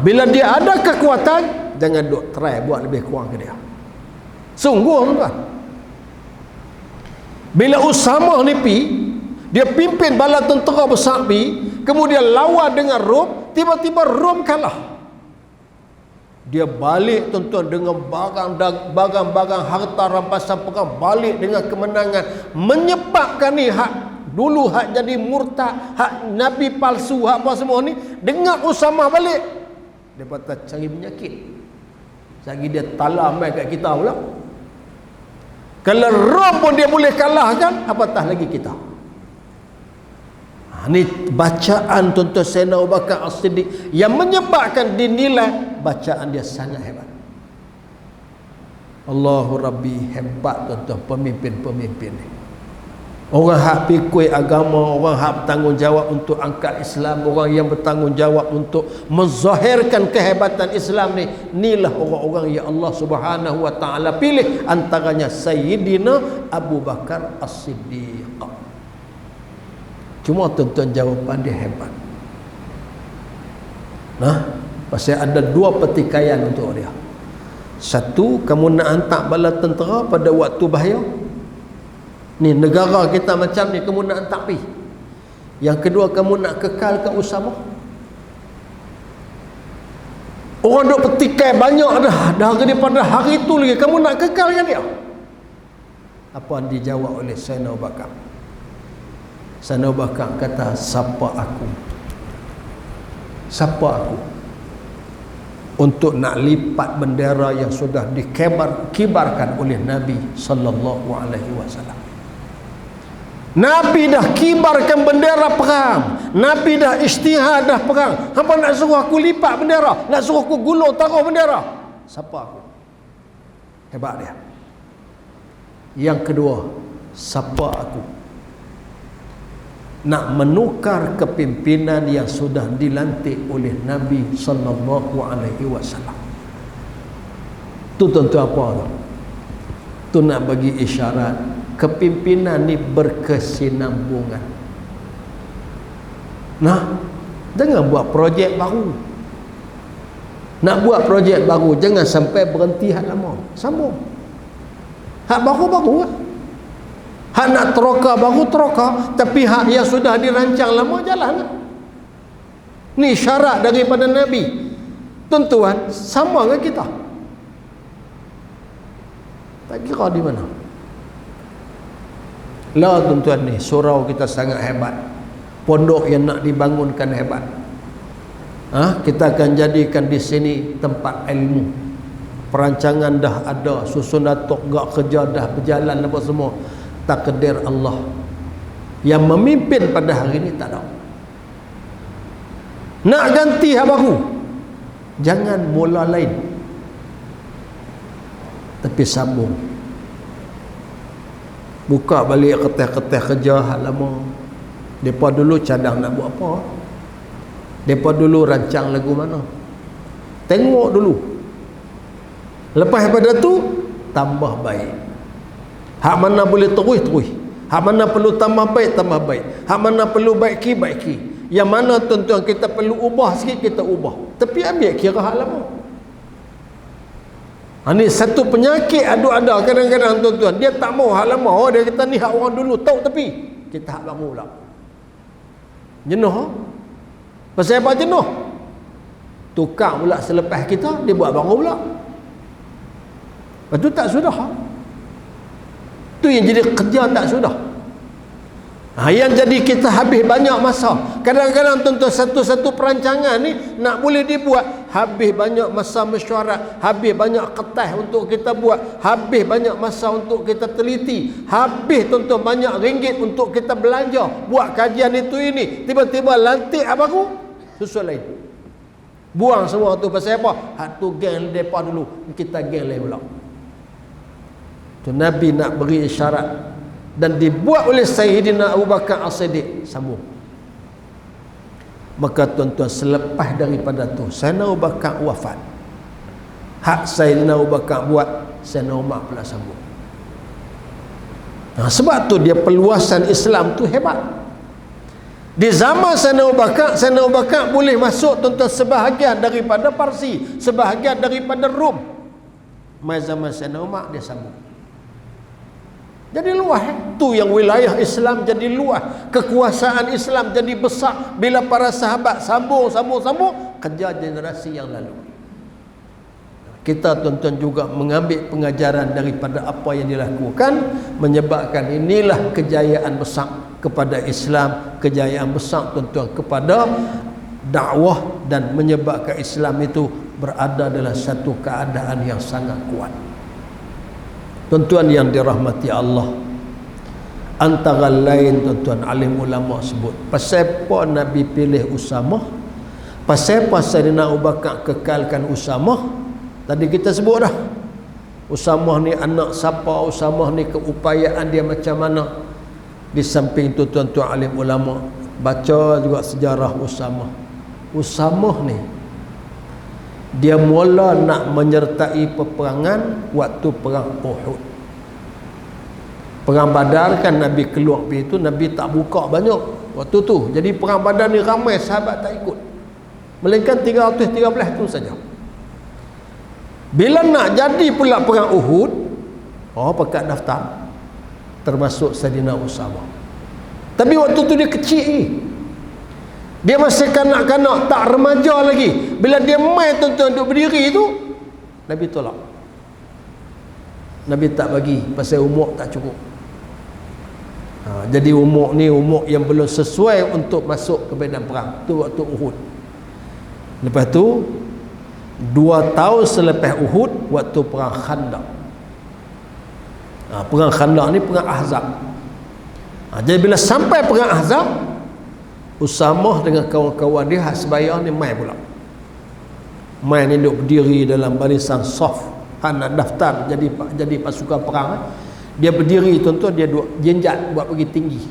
Bila dia ada kekuatan, jangan duk try buat lebih kurang ke dia. Sungguh tuan. Bila Usama ni pergi, dia pimpin bala tentera besar pergi, kemudian lawan dengan Rom, tiba-tiba Rom kalah. Dia balik tuan-tuan dengan barang-barang harta rampasan perang, balik dengan kemenangan, menyebabkan ni hak dulu hak jadi murtad, hak nabi palsu, hak apa semua ni, dengar Usama balik, dia kata cari penyakit. Lagi dia talah mai kat kita pula. Kalau Rom pun dia boleh kalahkan, apatah lagi kita. Ini bacaan tuan-tuan Sayyidina Abu Bakar As-Siddiq yang menyebabkan dinilai bacaan dia sangat hebat. Allahu Rabbi, hebat tuan-tuan pemimpin-pemimpin ni. Orang hak pikir agama, orang hak bertanggungjawab untuk angkat Islam, orang yang bertanggungjawab untuk menzahirkan kehebatan Islam ni, inilah orang-orang yang Allah Subhanahu wa taala pilih, antaranya Sayyidina Abu Bakar As-Siddiq. Cuma tuan-tuan jawapan dia hebat. Pasal ada dua pertikaian untuk dia. Satu, kamu nak hantar bala tentera pada waktu bahaya. Ni negara kita macam ni, kamu nak hantar pergi. Yang kedua, kamu nak kekalkan Usama. Orang duk pertikai banyak dah daripada hari tu lagi, kamu nak kekalkan dia. Apa yang dijawab oleh Sayyidina Abu Bakar? Sayyidina Abu Bakar kata, siapa aku untuk nak lipat bendera yang sudah dikibarkan oleh Nabi sallallahu alaihi wasallam. Nabi dah kibarkan bendera perang, Nabi dah isytihad dah perang. Apa nak suruh aku lipat bendera, nak suruh aku gulung taruh bendera? Siapa aku? Hebat dia. Yang kedua, siapa aku nak menukar kepimpinan yang sudah dilantik oleh Nabi sallallahu alaihi wasallam. Tu tentu apa tu? Tu nak bagi isyarat kepimpinan ni berkesinambungan. Jangan buat projek baru. Nak buat projek baru, jangan sampai berhenti hak lama. Sambung. Hak baru-baru lah. Hak nak teroka baru teroka, tapi hak yang sudah dirancang lama jalan. Ni syarat daripada Nabi. Tuan-tuan, sama dengan kita. Tak kira di mana. Lah tuan-tuan ni, surau kita sangat hebat. Pondok yang nak dibangunkan hebat. Kita akan jadikan di sini tempat ilmu. Perancangan dah ada, susun datuk gak kerja dah berjalan apa semua. Takdir Allah yang memimpin pada hari ini tak ada. Nak ganti hak baru, jangan mula lain, tapi sambung. Buka balik ketih-ketih kerja hak lama. Depa dulu cadang nak buat apa? Depa dulu rancang lagu mana? Tengok dulu. Lepas daripada tu tambah baik. Hak mana boleh terus. Hak mana perlu tambah baik. Hak mana perlu baiki. Yang mana tuan-tuan kita perlu ubah sikit, kita ubah. Tapi ambil kira hak lama. Ini satu penyakit ada kadang-kadang tuan-tuan. Dia tak mau hak lama. Oh, dia kata ni hak orang dulu tahu tapi kita hak baru pula. Jenuh. Pasal apa jenuh? Tukar pula selepas kita, dia buat baru pula. Lepas tu tak sudah. Tu yang jadi kerja tak sudah. Yang jadi kita habis banyak masa. Kadang-kadang tuan-tuan satu-satu perancangan ni nak boleh dibuat, habis banyak masa mesyuarat, habis banyak kertas untuk kita buat, habis banyak masa untuk kita teliti, habis tuan-tuan banyak ringgit untuk kita belanja buat kajian itu ini. Tiba-tiba lantik apa aku? Susul lain. Buang semua tu. Pasal apa? Hak tu geng depa dulu, kita geng lain pula. Tu Nabi nak beri isyarat dan dibuat oleh Sayyidina Abu Bakar As-Siddiq. Sambung. Maka tuan-tuan, selepas daripada tu Sayyidina Abu Bakar wafat. Hak Sayyidina Abu Bakar buat, Sayyidina Umar pula sambung. Sebab tu dia peluasan Islam tu hebat. Di zaman Sayyidina Abu Bakar boleh masuk tuan-tuan sebahagian daripada Parsi, sebahagian daripada Rom. Mai zaman Sayyidina Umar dia sambung. Jadi luas. Tu yang wilayah Islam jadi luas. Kekuasaan Islam jadi besar bila para sahabat sambung kerja generasi yang lalu. Kita tuan-tuan juga mengambil pengajaran daripada apa yang dilakukan, menyebabkan inilah kejayaan besar kepada Islam, kejayaan besar tuan-tuan kepada dakwah, dan menyebabkan Islam itu berada dalam satu keadaan yang sangat kuat. Tuan-tuan yang dirahmati Allah, antara lain tuan-tuan alim ulama sebut pasal apa Nabi pilih Usamah, pasal apa Sayyidina Abu Bakar kekalkan Usamah. Tadi kita sebut dah, Usamah ni anak siapa, Usamah ni keupayaan dia macam mana. Di samping tu tuan-tuan alim ulama baca juga sejarah Usamah. Usamah ni dia mula nak menyertai peperangan waktu perang Uhud. Perang Badar kan Nabi keluar pergi itu, Nabi tak buka banyak waktu tu. Jadi perang Badar ni ramai sahabat tak ikut. Melainkan 313 tu saja. Bila nak jadi pula perang Uhud, pekat daftar termasuk Sayyidina Usamah. Tapi waktu tu dia kecil ni. Dia masih kanak-kanak, tak remaja lagi. Bila dia main tuan-tuan duduk berdiri tu, Nabi tolak. Nabi tak bagi pasal umur tak cukup. Jadi umur ni umur yang belum sesuai untuk masuk ke medan perang. Tu waktu Uhud. Lepas tu 2 tahun selepas Uhud, waktu perang Khandaq. Perang Khandaq ni perang Ahzab. Jadi bila sampai perang Ahzab, Usamah dengan kawan-kawan dia hak sebaya ni main pula. Main ni duduk berdiri dalam barisan saf, nak daftar jadi pasukan perang. Dia berdiri tuan-tuan, dia duduk jenjat buat pergi tinggi.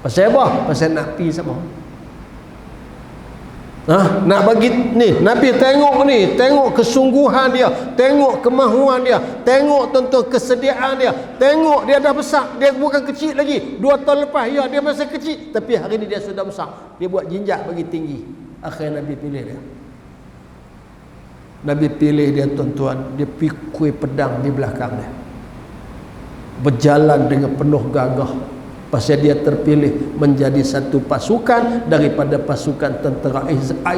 Pasal apa? Pasal nak pergi sama. Nak bagi ni, Nabi tengok kesungguhan dia, tengok kemahuan dia, tengok tuan-tuan kesediaan dia, tengok dia dah besar, dia bukan kecil lagi. 2 tahun lepas dia masih kecil, tapi hari ni dia sudah besar. Dia buat jinjak bagi tinggi. Akhirnya Nabi pilih dia. Nabi pilih dia tuan-tuan, dia pikul pedang di belakang dia. Berjalan dengan penuh gagah. Pasal dia terpilih menjadi satu pasukan daripada pasukan tentera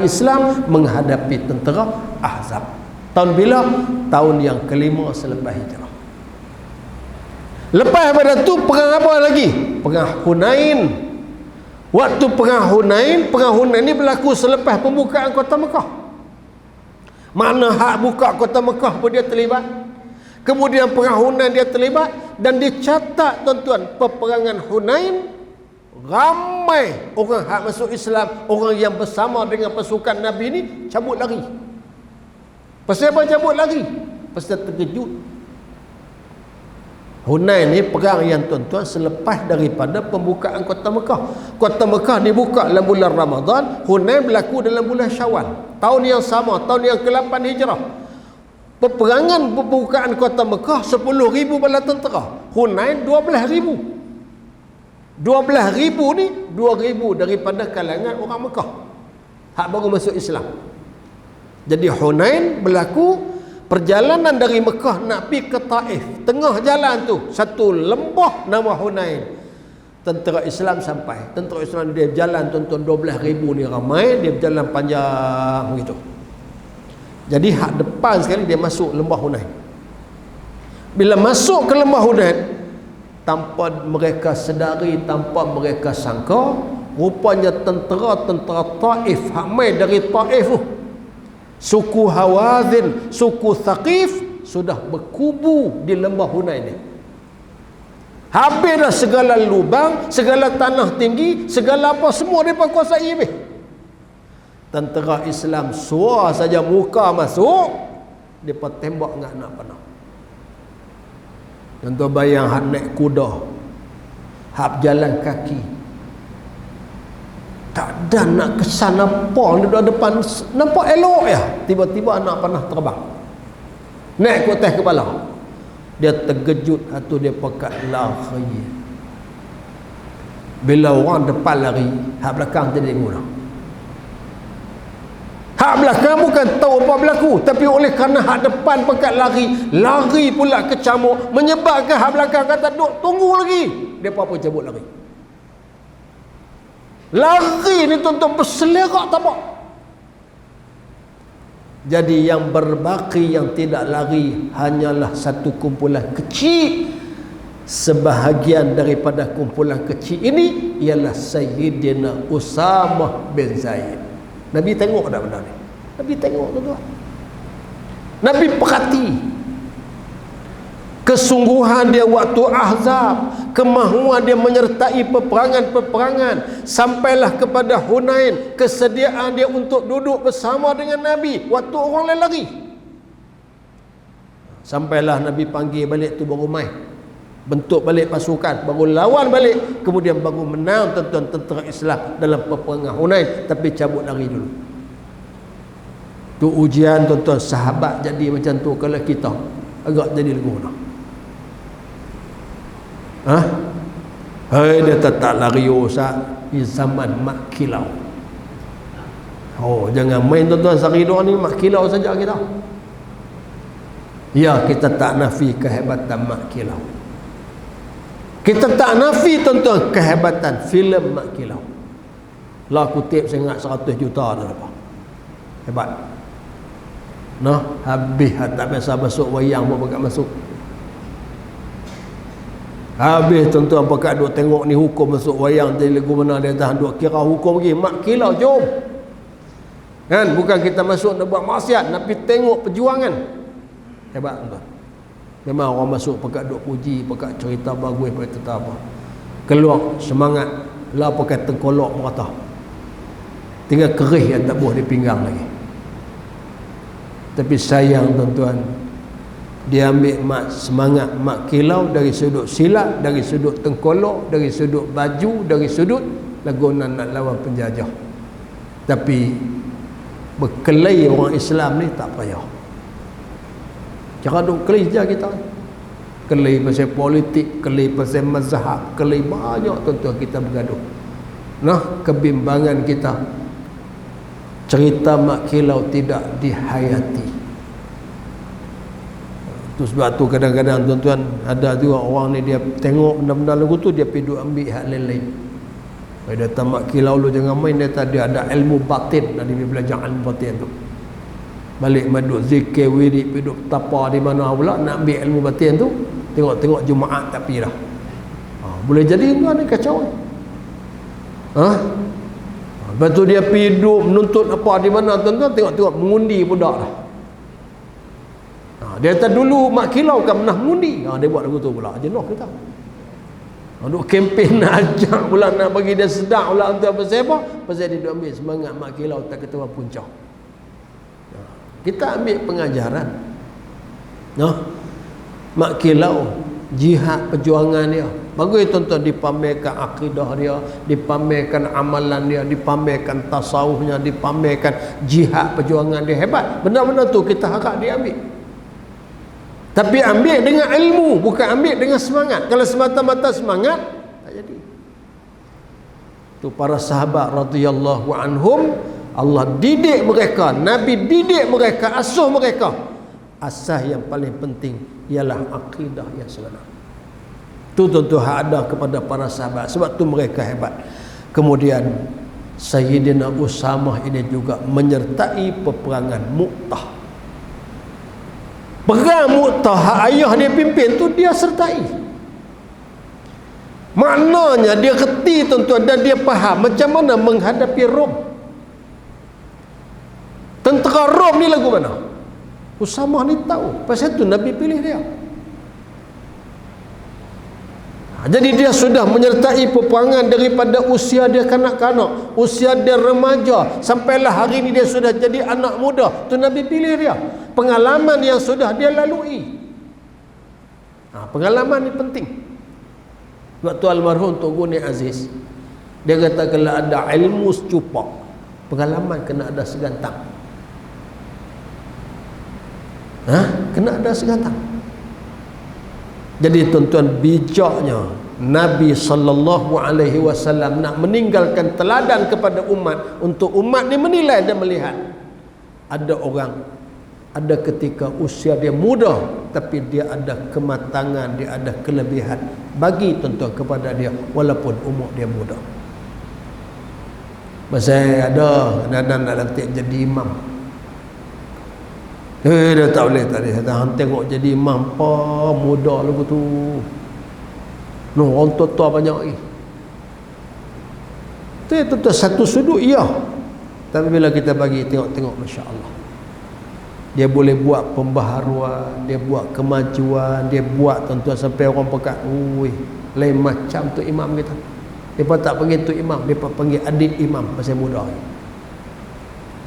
Islam menghadapi tentera Ahzab. Tahun bila? Tahun yang kelima selepas hijrah. Lepas pada tu perang apa lagi? Perang Hunain. Waktu perang Hunain ni berlaku selepas pembukaan kota Mekah. Mana hak buka kota Mekah pun dia terlibat. Kemudian perang Hunain dia terlibat, dan dicatat tuan-tuan, peperangan Hunain ramai orang hak masuk Islam, orang yang bersama dengan pasukan Nabi ni cabut lari. Pasal apa cabut lari? Pasal terkejut. Hunain ni perang yang tuan-tuan selepas daripada pembukaan kota Mekah. Kota Mekah dibuka dalam bulan Ramadan, Hunain berlaku dalam bulan Syawal. Tahun yang sama, tahun yang ke-8 Hijrah. Peperangan pembukaan kota Mekah 10,000 bala tentera. Hunain 12,000. 12,000 ni 2,000 daripada kalangan orang Mekah hak baru masuk Islam. Jadi Hunain berlaku perjalanan dari Mekah nak pergi ke Taif. Tengah jalan tu satu lembah nama Hunain. Tentera Islam sampai. Tentera Islam dia jalan tuan-tuan 12,000 ni ramai, dia berjalan panjang begitu. Jadi hak depan sekali dia masuk lembah Hunain. Bila masuk ke lembah Hunain, tanpa mereka sedari, tanpa mereka sangka, rupanya tentera-tentera Taif, hak mai dari Taif tu, suku Hawazin, suku Thaqif, sudah berkubu di lembah Hunain ni. Habis dah segala lubang, segala tanah tinggi, segala apa semua mereka kuasai habis. Tentera Islam suar saja muka masuk, mereka tembak dengan anak panah. Tuan-tuan bayang hak naik kuda, hak jalan kaki, tak ada nak kesan apa di depan, nampak elok ya, tiba-tiba anak panah terbang naik ke atas kepala. Dia terkejut atau dia pekat lari. Bila orang depan lari, hak belakang jadi guna. Hak belakang bukan tahu apa berlaku, tapi oleh kerana hak depan pekat lari pula kecamuk, menyebabkan hak belakang kata duk tunggu lagi. Dia apa cabut lari. Lari ni tuan-tuan berselerak tapak. Jadi yang berbaki, yang tidak lari hanyalah satu kumpulan kecil. Sebahagian daripada kumpulan kecil ini ialah Sayyidina Usamah bin Zaid. Nabi tengok tak benda ni? Nabi tengok tuan-tuan. Nabi perhati kesungguhan dia waktu Ahzab, kemahuan dia menyertai peperangan-peperangan, sampailah kepada Hunain, kesediaan dia untuk duduk bersama dengan Nabi waktu orang lain lari. Sampailah Nabi panggil balik tu baru mai, bentuk balik pasukan, baru lawan balik, kemudian baru menang tuan-tuan tentera Islam dalam peperangan Hunain, tapi cabut lari dulu. Tu ujian tuan-tuan, sahabat jadi macam tu, kalau kita agak jadi leguna. Hai dia tak lari Ustaz di zaman mak kilau. Oh, jangan main tuan-tuan sehari-dua ni mak kilau saja kita. Ya, kita tak nafi kehebatan mak kilau. Kita tak nafi tuan-tuan kehebatan filem mak kilau. Lah kutip saya ingat 100 juta dah dapat. Hebat. Nah, habis tak biasa masuk wayang pun pakat masuk. Habis tuan-tuan pakat duk tengok ni hukum masuk wayang jadi lagu mana dia tahan duk kira hukum lagi. Mak kilau jom. Kan, bukan kita masuk nak buat maksiat, tapi tengok perjuangan. Hebat tuan-tuan. Memang orang masuk pakat duk puji, pakat cerita bagus, pakat cerita apa. Keluar semangat, lah pakai tengkolok merata. Tinggal kerih yang tak boleh di pinggang lagi. Tapi sayang tuan-tuan, dia ambil semangat mak kilau dari sudut silat, dari sudut tengkolok, dari sudut baju, dari sudut lagunan nak lawan penjajah. Tapi berkelahi orang Islam ni tak payah. Cara duk kelahi je kita. Kelahi pasal politik, kelahi pasal mazhab, kelahi banyak tuan-tuan kita bergaduh. Nah, kebimbangan kita. Cerita mak kilau tidak dihayati. Tu sebab tu kadang-kadang tuan-tuan ada juga orang ni dia tengok benda-benda lagu tu dia pergi duk ambil hak lain-lain. Dia datang mak kilau lu jangan main, dia tadi ada ilmu batin, dia belajar ilmu batin tu. Balik maduk zikir wirid pergi duk tapa di mana pula nak ambil ilmu batin tu, tengok-tengok Jumaat tak pergi dah. Boleh jadi tuan ni kacau. Lepas tu dia pergi duduk menuntut apa di mana tuan-tuan, tengok-tengok mengundi budak dah. Dia kata dulu mak kilau kan pernah mengundi. Dia buat lagu tu pula. Jenuh kita. Duk kempen nak ajak pula, nak bagi dia sedar pula untuk apa siapa. Pasal dia duk ambil semangat mak kilau tak ketua puncak. Kita ambil pengajaran. Mak kilau jihad perjuangan dia. Bagus tuan-tuan, dipamerkan akidah dia, dipamerkan amalan dia, dipamerkan tasawufnya, dipamerkan jihad perjuangan dia. Hebat. Benar-benar tu kita harap dia ambil. Tapi ambil dengan ilmu, bukan ambil dengan semangat. Kalau semata-mata semangat, tak jadi. Tu para sahabat radhiyallahu anhum, Allah didik mereka, Nabi didik mereka, asuh mereka. Asas yang paling penting ialah akidah yang sebenar. Tu tentu hak ada kepada para sahabat, sebab tu mereka hebat. Kemudian Sayyidina Usamah ini juga menyertai peperangan Mu'tah. Perang Mu'tah, hak ayah dia pimpin tu dia sertai. Maknanya dia reti tuan-tuan, dan dia faham macam mana menghadapi Rom. Tentera Rom ni lagu mana? Usamah ni tahu. Pasal tu Nabi pilih dia. Jadi dia sudah menyertai peperangan daripada usia dia kanak-kanak, usia dia remaja, sampailah hari ni dia sudah jadi anak muda. Tu Nabi pilih dia. Pengalaman yang sudah dia lalui. Pengalaman ni penting. Waktu almarhum Tok Guni Aziz, dia kata kalau ada ilmu secupak, pengalaman kena ada segantang. Kena ada segantang. Jadi tuan-tuan, bijaknya Nabi SAW nak meninggalkan teladan kepada umat, untuk umat ni menilai dan melihat. Ada orang, ada ketika usia dia muda, tapi dia ada kematangan, dia ada kelebihan. Bagi tuan-tuan kepada dia walaupun umur dia muda. Masa ada anak-anak nak lantik jadi imam, dia tak boleh, tak boleh. Hang tengok jadi imam apa muda lagu tu. Orang tua-tua banyak lagi. Itu satu sudut ya. Tapi bila kita bagi tengok-tengok, masya-Allah, dia boleh buat pembaharuan, dia buat kemajuan, dia buat tuan-tuan sampai orang pekat, ui, lain macam tu imam kita. Depa tak panggil tu imam, depa panggil adik imam pasal muda lagi.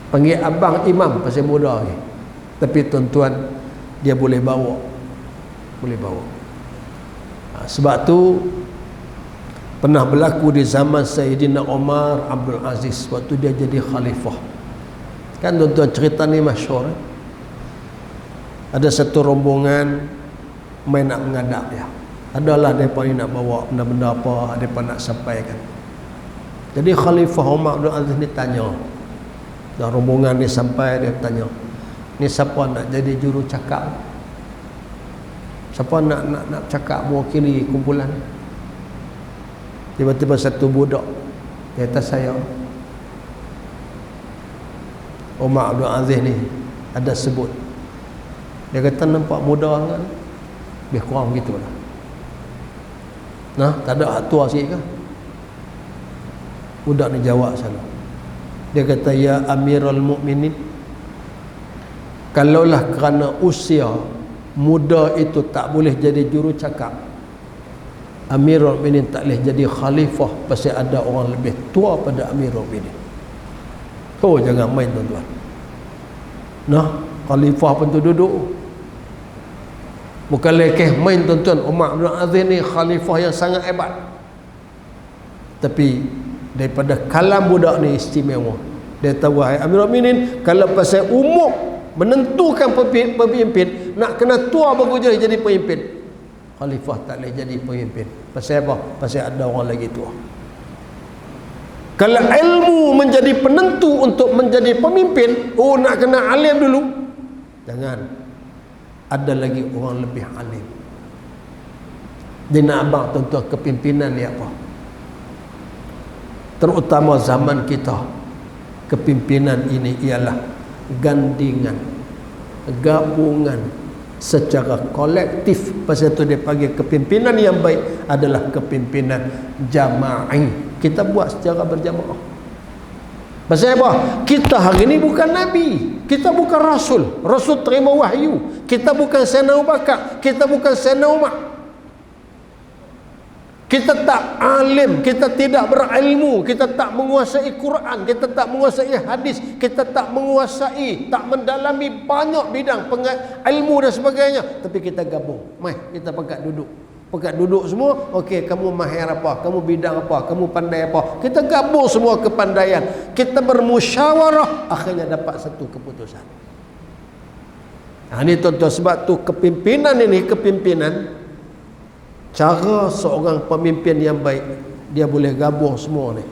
Panggil abang imam pasal muda lagi. Tapi tuan-tuan, dia boleh bawa. Sebab tu pernah berlaku di zaman Sayyidina Umar Abdul Aziz, waktu dia jadi khalifah. Kan tuan-tuan, cerita ni masyhur. Ada satu rombongan main nak mengadap dia. Adalah mereka ni nak bawa benda-benda apa, mereka nak sampaikan. Jadi Khalifah Umar Abdul Aziz ni tanya. Dan rombongan ni sampai, dia tanya, ni siapa nak jadi juru cakap? Siapa nak cakap mewakili kumpulan? Tiba-tiba satu budak di atas saya, Umar Abdul Aziz ni ada sebut. Dia kata nampak muda kan? Lebih kurang begitulah. Tak ada hak tua sikit kan? Budak ni jawab sana. Dia kata, ya Amirul Mukminin, kalaulah kerana usia muda itu tak boleh jadi juru cakap, Amirul Mukminin tak boleh jadi khalifah pasal ada orang lebih tua pada Amirul Mukminin. Jangan main tuan-tuan. Khalifah pun tu duduk. Bukan lekeh main tuan-tuan. Umar Abdul Aziz ni khalifah yang sangat hebat. Tapi daripada kalam budak ni istimewa. Dia tahu, wahai Amirul Mukminin, kalau pasal umur menentukan pemimpin, nak kena tua baru jadi pemimpin. Khalifah tak boleh jadi pemimpin. Pasal apa? Pasal ada orang lagi tua. Kalau ilmu menjadi penentu untuk menjadi pemimpin, nak kena alim dulu. Jangan. Ada lagi orang lebih alim. Dia nak abang tuan-tuan, kepimpinan ni apa? Terutama zaman kita, kepimpinan ini ialah gandingan, gabungan secara kolektif. Pasal itu dia panggil kepimpinan yang baik adalah kepimpinan jama'i. Kita buat secara berjamaah. Pasal apa? Kita hari ini bukan Nabi, kita bukan Rasul. Rasul terima wahyu. Kita bukan Sayyidina Abu Bakar, kita bukan Sayyidina Umar. Kita tak alim, kita tidak berilmu, kita tak menguasai Quran, kita tak menguasai hadis, kita tak menguasai, tak mendalami banyak bidang ilmu dan sebagainya. Tapi kita gabung. Mai, kita pekat duduk. Pekat duduk semua, okey, kamu mahir apa, kamu bidang apa, kamu pandai apa. Kita gabung semua kepandaian, kita bermusyawarah, akhirnya dapat satu keputusan. Ini tuan-tuan, sebab tu kepimpinan ini, kepimpinan, cara seorang pemimpin yang baik, dia boleh gabung semua ni.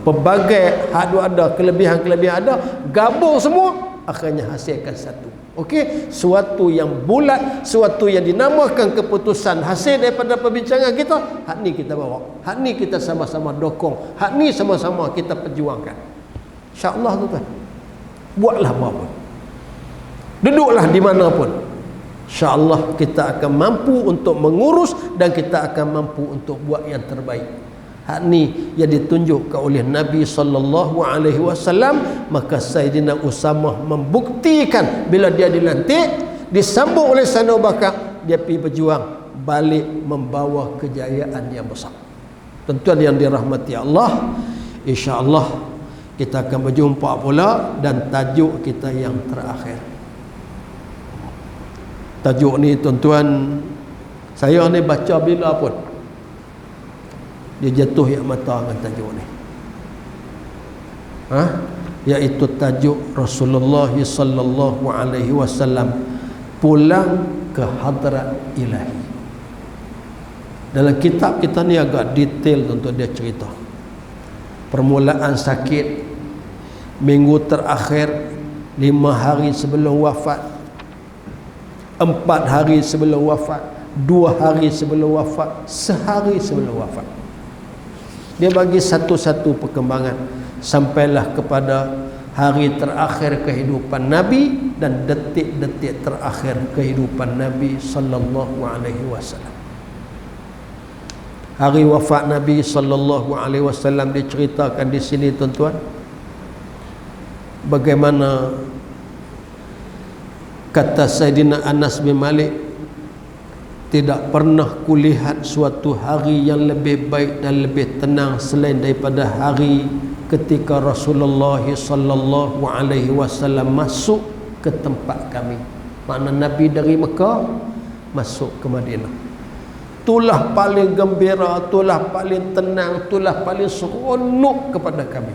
Pelbagai hak ada, kelebihan-kelebihan ada, gabung semua, akhirnya hasilkan satu. Okey, suatu yang bulat, suatu yang dinamakan keputusan hasil daripada perbincangan kita, hak ni kita bawa, hak ni kita sama-sama dokong, hak ni sama-sama kita perjuangkan. Insya-Allah tuan-tuan. Buatlah apa pun. Duduklah di mana pun. Insya-Allah kita akan mampu untuk mengurus dan kita akan mampu untuk buat yang terbaik. Hak ni yang ditunjukkan oleh Nabi sallallahu alaihi wasallam, maka Sayyidina Usamah membuktikan bila dia dilantik, disambut oleh Sayyidina Abu Bakar, dia pergi berjuang balik membawa kejayaan yang besar. Tuan-tuan yang dirahmati Allah, insya-Allah kita akan berjumpa pula dan tajuk kita yang terakhir. Tajuk ni tuan-tuan, saya ni baca bila pun dia jatuh yang mata dengan tajuk ni. Iaitu tajuk Rasulullah sallallahu alaihi wasallam pulang ke hadrat ilahi. Dalam kitab kita ni agak detail untuk dia cerita. Permulaan sakit, minggu terakhir, 5 hari sebelum wafat, 4 hari sebelum wafat, 2 hari sebelum wafat, sehari sebelum wafat. Dia bagi satu-satu perkembangan sampailah kepada hari terakhir kehidupan Nabi dan detik-detik terakhir kehidupan Nabi sallallahu alaihi wasallam. Hari wafat Nabi sallallahu alaihi wasallam diceritakan di sini tuan-tuan. Bagaimana kata Sayyidina Anas bin Malik, tidak pernah kulihat suatu hari yang lebih baik dan lebih tenang selain daripada hari ketika Rasulullah sallallahu alaihi wasallam masuk ke tempat kami. Makna Nabi dari Mekah masuk ke Madinah. Itulah paling gembira, itulah paling tenang, itulah paling seronok kepada kami.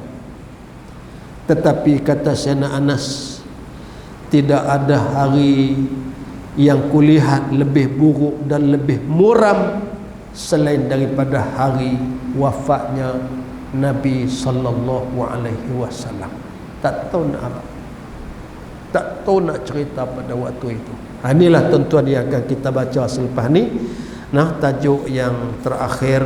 Tetapi kata Sayyidina Anas, tidak ada hari yang kulihat lebih buruk dan lebih muram selain daripada hari wafatnya Nabi sallallahu alaihi wasallam. Tak tahu nak apa, tak tahu nak cerita pada waktu itu. Inilah tuan-tuan yang akan kita baca selepas ni. Tajuk yang terakhir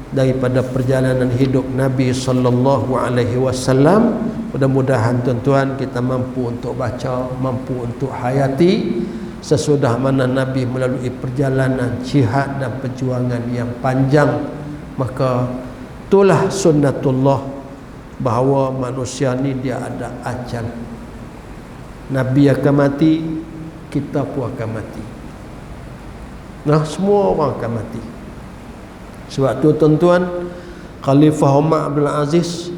daripada perjalanan hidup Nabi sallallahu alaihi wasallam. Mudah-mudahan tuan-tuan kita mampu untuk baca, mampu untuk hayati sesudah mana Nabi melalui perjalanan jihad dan perjuangan yang panjang. Maka itulah sunnatullah, bahawa manusia ni dia ada ajal. Nabi akan mati, kita pun akan mati. Semua orang akan mati. Sebab tu tuan-tuan, Khalifah Umar Abdul Aziz,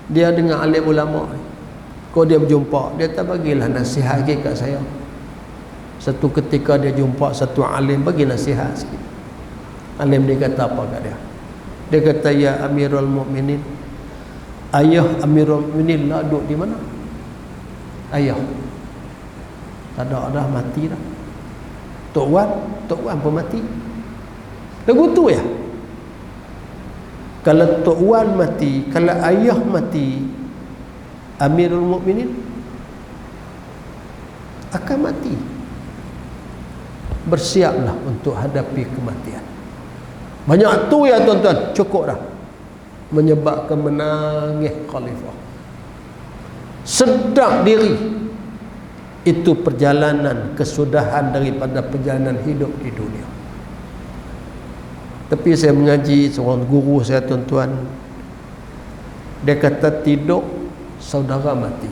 dia dengan alim ulama, kalau dia berjumpa, dia tak bagilah nasihat kat saya. Satu ketika dia jumpa satu alim, bagi nasihat sikit. Alim dia kata apa kat dia? Dia kata, ya Amirul Mukminin, ayah Amirul Mukminin lah duduk di mana? Ayah tak ada, dah mati dah. Tok Wan pun mati. Lagu tu ya. Kalau Tok Wan mati, kalau ayah mati, Amirul Mukminin akan mati. Bersiaplah untuk hadapi kematian. Banyak tu ya tuan-tuan, cukup dah menyebabkan menangis khalifah. Sedap diri. Itu perjalanan kesudahan daripada perjalanan hidup di dunia. Tapi saya mengaji seorang guru saya tuan-tuan, dia kata tidur saudara mati.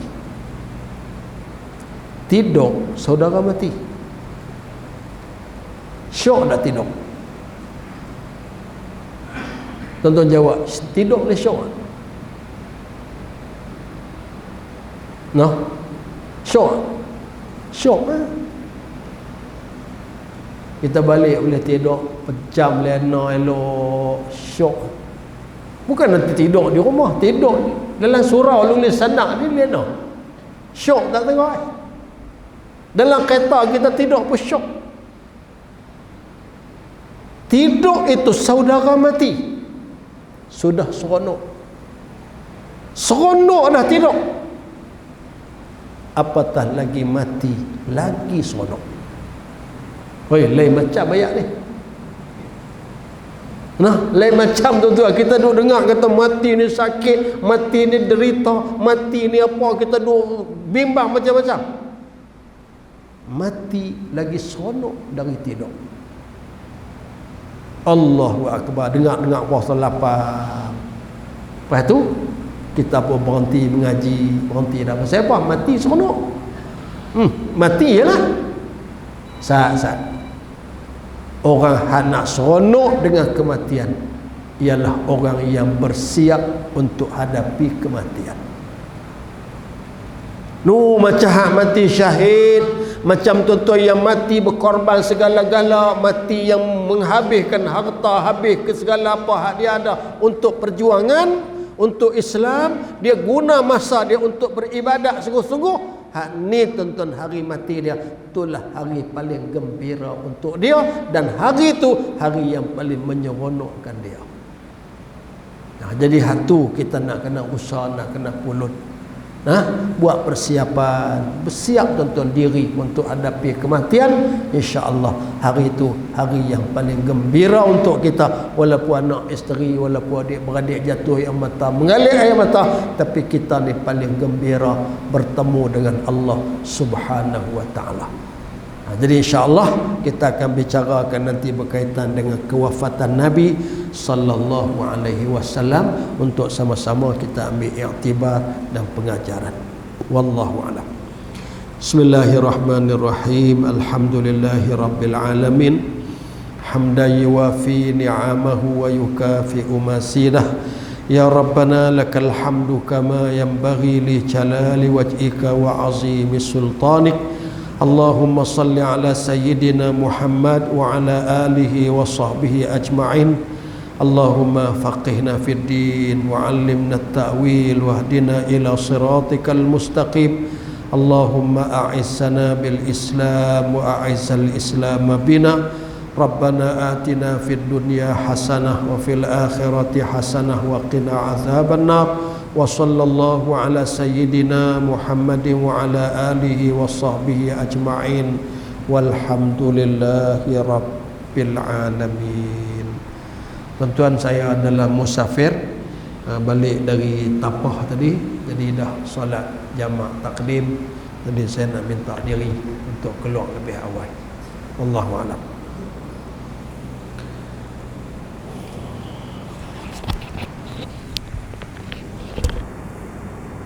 Tidur saudara mati. Syok tak tidur? Tuan-tuan jawab, tidur boleh syok? Syok? Syok lah. Kita balik boleh tidur pejam lena elok, syok. Bukan nanti tidur di rumah, tidur dalam surau lulis sanak ni lena. Syok tak tengok. Dalam kereta kita tidur pun syok. Tidur itu saudara mati. Sudah seronok. Seronok dah tidur. Apatah lagi mati, lagi seronok. Oi, lain macam ayat ni. Nah, lain macam tuan-tuan. Kita duk dengar kata mati ni sakit, mati ni derita, mati ni apa, kita duk bimbang macam-macam. Mati lagi seronok dari tidur. Allahu Akbar. Dengar-dengar puasa lapar. Lepas tu kita pun berhenti mengaji, berhenti dah. Pasal apa? Mati seronok. Mati je lah. Saat-saat orang nak seronok dengan kematian ialah orang yang bersiap untuk hadapi kematian. Macam mati syahid, macam tuan-tuan yang mati berkorban segala-gala, mati yang menghabiskan harta, habis ke segala apa hak dia ada untuk perjuangan, untuk Islam. Dia guna masa dia untuk beribadat sungguh-sungguh. Hak ni tuan-tuan, hari mati dia itulah hari paling gembira untuk dia, dan hari itu hari yang paling menyeronokkan dia. Jadi hak tu kita nak kena usaha, nak kena pulut. Buat persiapan, bersiap tuan-tuan diri untuk hadapi kematian. InsyaAllah hari itu hari yang paling gembira untuk kita. Walaupun anak isteri, walaupun adik-beradik jatuh air mata, mengalir air mata, tapi kita ni paling gembira bertemu dengan Allah Subhanahu wa ta'ala. Jadi insyaAllah kita akan bicarakan nanti berkaitan dengan kewafatan Nabi sallallahu alaihi wasallam, untuk sama-sama kita ambil iktibar dan pengajaran. Wallahu a'lam. Bismillahirrahmanirrahim. Alhamdulillahi rabbil alamin. Hamdan yuwafi ni'amahu wa yukafi'u masidah. Ya Rabbana lakal hamdu kama yanbaghi li jalali wajhika wa azimi sultanik. Allahumma salli ala sayyidina Muhammad wa ala alihi wa sahbihi ajma'in. Allahumma faqihna fid din wa 'allimna at-ta'wil wahdina ila siratikal mustaqim. Allahumma a'izzana bil Islam wa a'izzal Islam bina. Rabbana atina fid dunya hasanah wa fil akhirati hasanah wa qina adzaban nar. Wa sallallahu ala sayyidina Muhammadin wa ala alihi wa sahbihi ajma'in. Walhamdulillahi rabbil alamin. Tuan-tuan, saya adalah musafir, balik dari Tapah tadi, jadi dah solat jamak takdim. Jadi saya nak minta diri untuk keluar lebih awal. Wallahu a'lam.